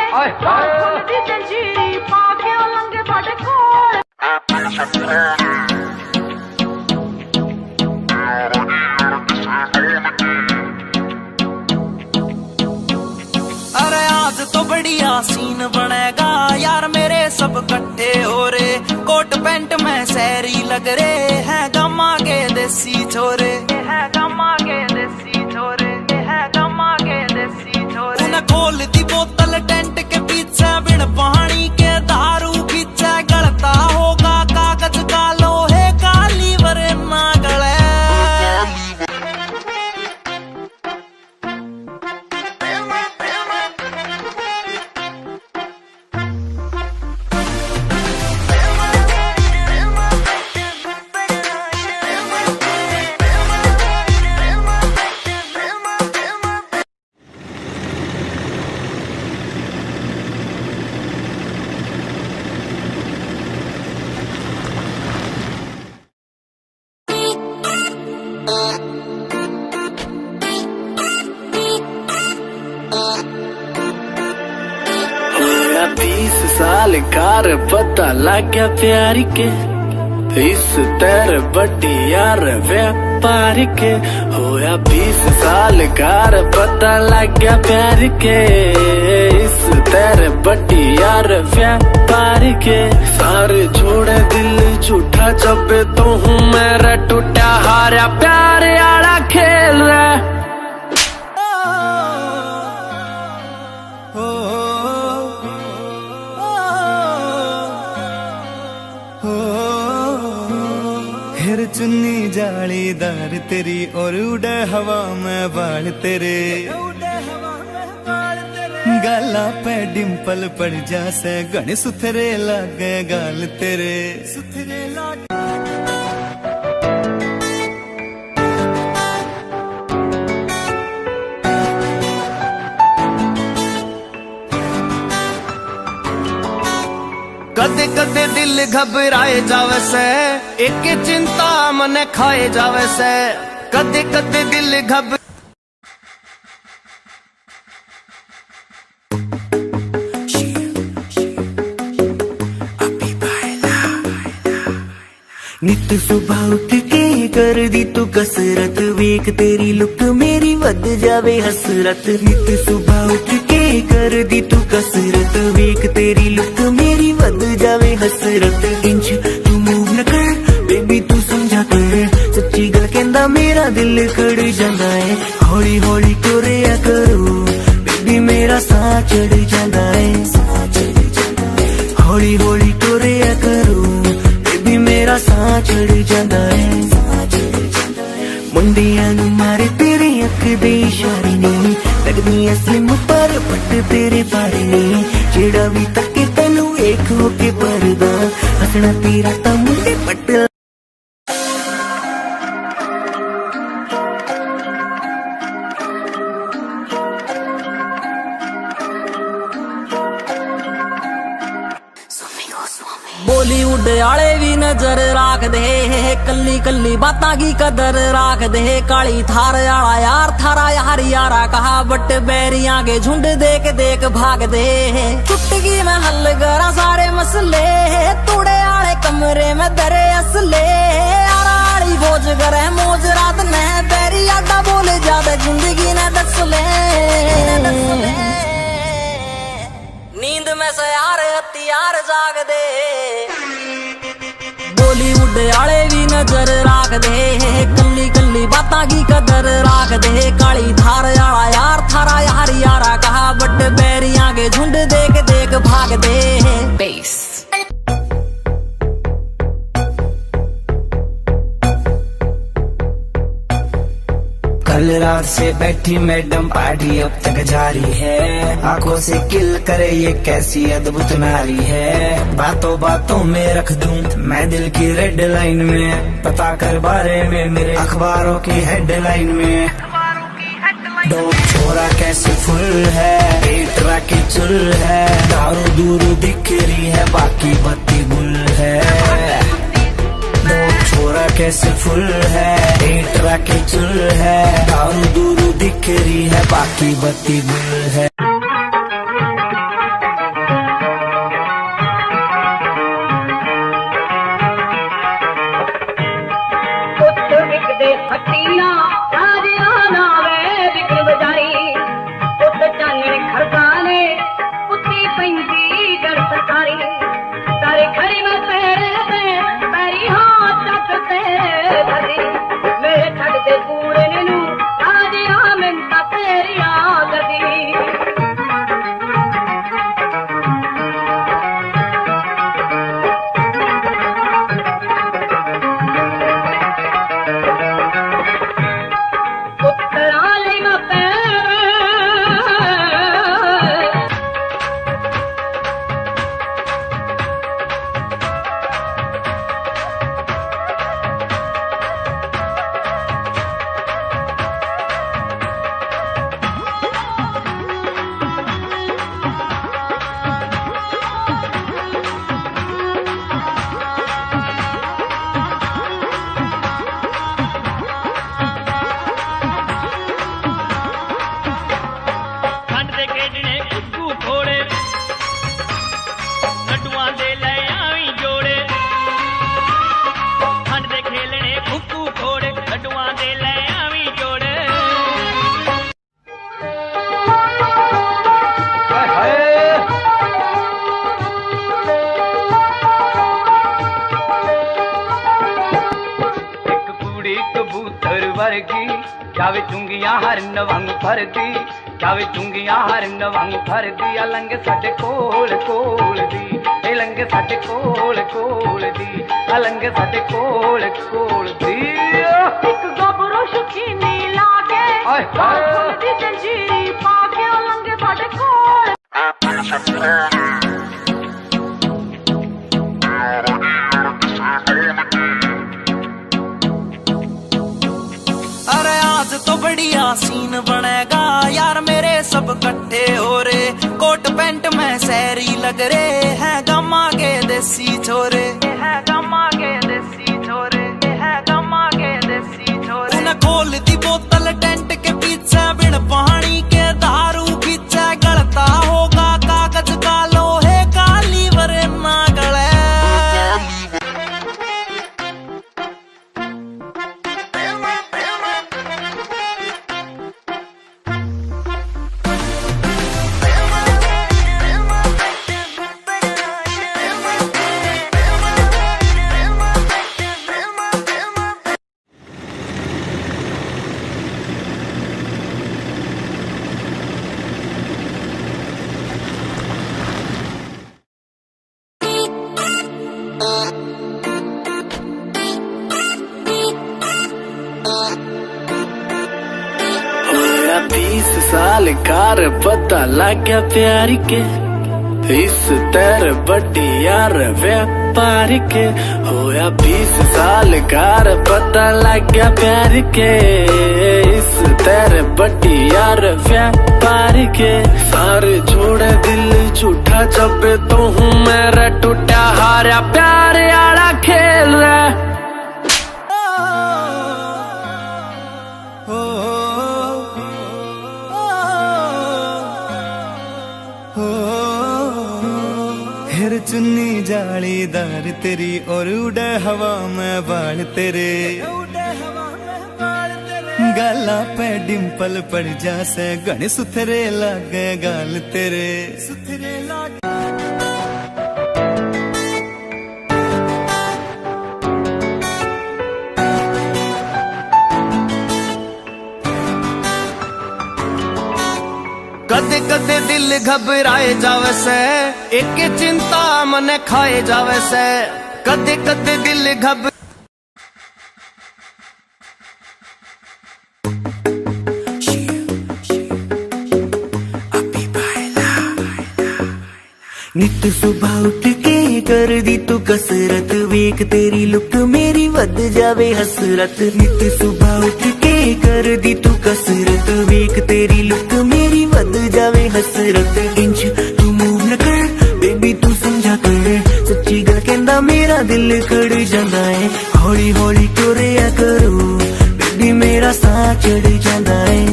फूल दी जंजीरी पाके लंगे साडे कोल अरे आज तो बढ़िया सीन बनेगा यार मेरे सब इकट्ठे हो रे कोट पैंट में सैरी लग रे है गम्मा के देसी छोरे है गम्मा के देसी छोरे है गम्मा के देसी छोरे उन्हें खोल दी बोतल टेंट के पीछे बिन पानी के दारू पीछे गलता होगा कागज का लोहे का लीवर ना गले होया 20 साल कार पता लग गया प्यार के इस तेरे बड़ी यार व्यापार के होया 20 साल कार पता लग गया प्यार के इस तेरे बड़ी यार व्यापार के सारे छोड़े दिल झूठा जब तो हूँ मेरा टूटा हारा प्यार आला खेल रहा फिर चुन्नी जालीदार तेरी और उड़े हवा में बाल तेरे गाला पे डिम्पल पड़ जासे गण सुथरे लागे गाल तेरे सुथरे लागे कदे कदे दिल घबराए जावे से एक चिंता मन खाए जावे से कदे कदे दिल घब नित सुबह उठ के कर दी तू कसरत वेख तेरी लुक मेरी वध जावे हसरत नित सुबह उठ के कर दी तू कसरत वेख तेरी लुक मेरी वध जावे हसरत इंच तू मूव न कर बेबी तू समझा कर सच्ची गल कहंदा मेरा दिल खड़ जांदा है हौली हौली टुरिया करो बेबी मेरा साह चढ़ जांदा है हौली हौली टुरिया करो मेरा साह चढ़ जाता है मुंडिया नू मारे तेरे अख दे इशारे नहीं लगदी स्लिम पर पट तेरे बारे नहीं जेड़ा भी तके तेनू एक होके परदा हसना तेरा ता मुंडे पट बॉलीवुड आले भी नजर राख दे कल्ली कल्ली बातां की कदर राख दे काली थार आला यार थारा यार यारा कहा बट बैरियां के झुंड देख भाग दे चुटकी में हल करा सारे मसले तूड़े आले कमरे में दरे असले आराड़ी बोझ करे मौज रात ने बैरी आडा बोले ज्यादा जिंदगी ने दस ले नींद में से यार हथियार जाग दे बॉलीवुड आले भी नजर राख दे कल्ली कल्ली बातां की कदर राख दे काली थार आला यार थारा यार यारा कहा बट बैरियां के झुंड देख भाग दे बेस कल रात से बैठी मैडम पार्टी अब तक जारी है, आंखों से किल करे ये कैसी अद्भुत नारी है। बातों बातों में रख दूं मैं दिल की रेड लाइन में, पता कर बारे में मेरे अखबारों की हेडलाइन में। डोप छोरा कैसे फुल है, पेट राखी चुल है, दारू दूरू दिख रही है बाकी बत्ती गुल है। डोप छोरा कैसे फुल है, पेट राखी चुल है, दारू दूरू दिख रही है बाकी बत्ती गुल है। जावे चुंगियां हरन वांग फरदी, जावे चुंगियां हरन वांग फरदी, अलंग साडे कोल कोल दी, ए लंग साडे कोल कोल दी, अलंग साडे कोल कोल दी। एक गबरू शकीनी लागे दी जंजीरी पाके अलंग साडे कोल। अरे आज तो बढ़िया सीन बनेगा यार, मेरे सब इकट्ठे हो रे, कोट पैंट में सैरी लग रे हैं गमा के देसी छोरे, है गमा के देसी छोरे, है गमा के देसी छोरे। उन्हें खोल दी बोतल टेंट के पीछे, बिन पानी के दारू पीछे, गलता होगा कागज का लोहे का लीवर ना गले। होया 20 साल कार पता लग गया प्यार के, इस तेरे बड़ी यार व्यापार के। होया 20 साल कार पता लग गया प्यार के, इस तेरे बड़ी यार व्यापार के। सारे छोड़े दिल झूठा जब तो हूँ मेरा टूटा हारा प्यार आड़ा खेल रहा। हेर चुन्नी जालीदार तेरी और उड़े हवा में बाल तेरे, गाला पे डिम्पल पड़ जासे गण सुथरे लागे गाल तेरे, सुथरे लागे। कदे कदे दिल घबराए जावे से, एक चिंता मन खाए जावे से, कदे कदे दिल घबराए नित सुबह उठ के कर दी तू कसरत वेख तेरी लुक मेरी वध जावे हसरत नित सुबह उठ के कर दी तू कसरत वेख तेरी लुक मेरी वध जावे हसरत इंच तू मूव न कर बेबी तू समझा कर सच्ची गल कहंदा मेरा दिल खड़ जांदा है हौली हौली टुरिया करो बेबी मेरा साह चढ़ जांदा है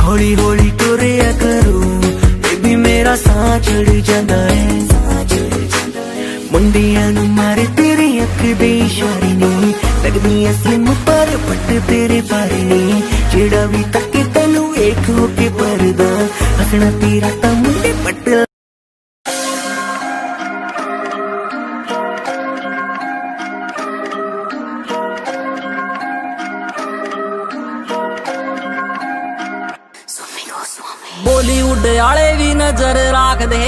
हौली हौली टुरिया करो बेबी मेरा साह चढ़ जांदा है मुंडियां नू मारे तेरे अख दे इशारे नी लगदी स्लिम पर पट तेरे बारे नी जेड़ा भी तके तैनू वेख हो के परदा हसना तेरा तां मुंडे पट बॉलीवुड आले भी नजर राख दे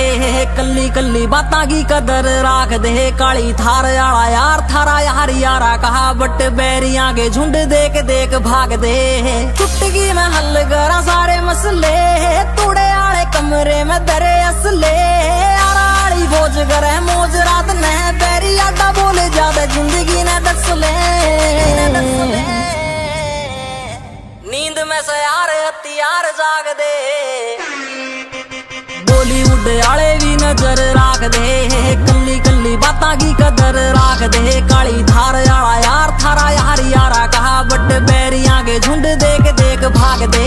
कल्ली कल्ली बातां की कदर राख दे काली थार आला यार थारा यार यारा कहा बट बैरियां के झुंड देख देख भाग दे चुटकी में हल करा सारे मसले तूड़े आले कमरे में दरे असले यारा आली बोझ करे मौज रात ने बैरी आडा बोले ज्यादा जिंदगी ने दस ले नींद में से यार हथियार जाग दे बॉलीवुड आले भी नजर राख दे कल्ली कल्ली बातां की कदर राख दे काली थार आला यार थारा यार यारा कहा बट बैरियां के झुंड देख देख भाग दे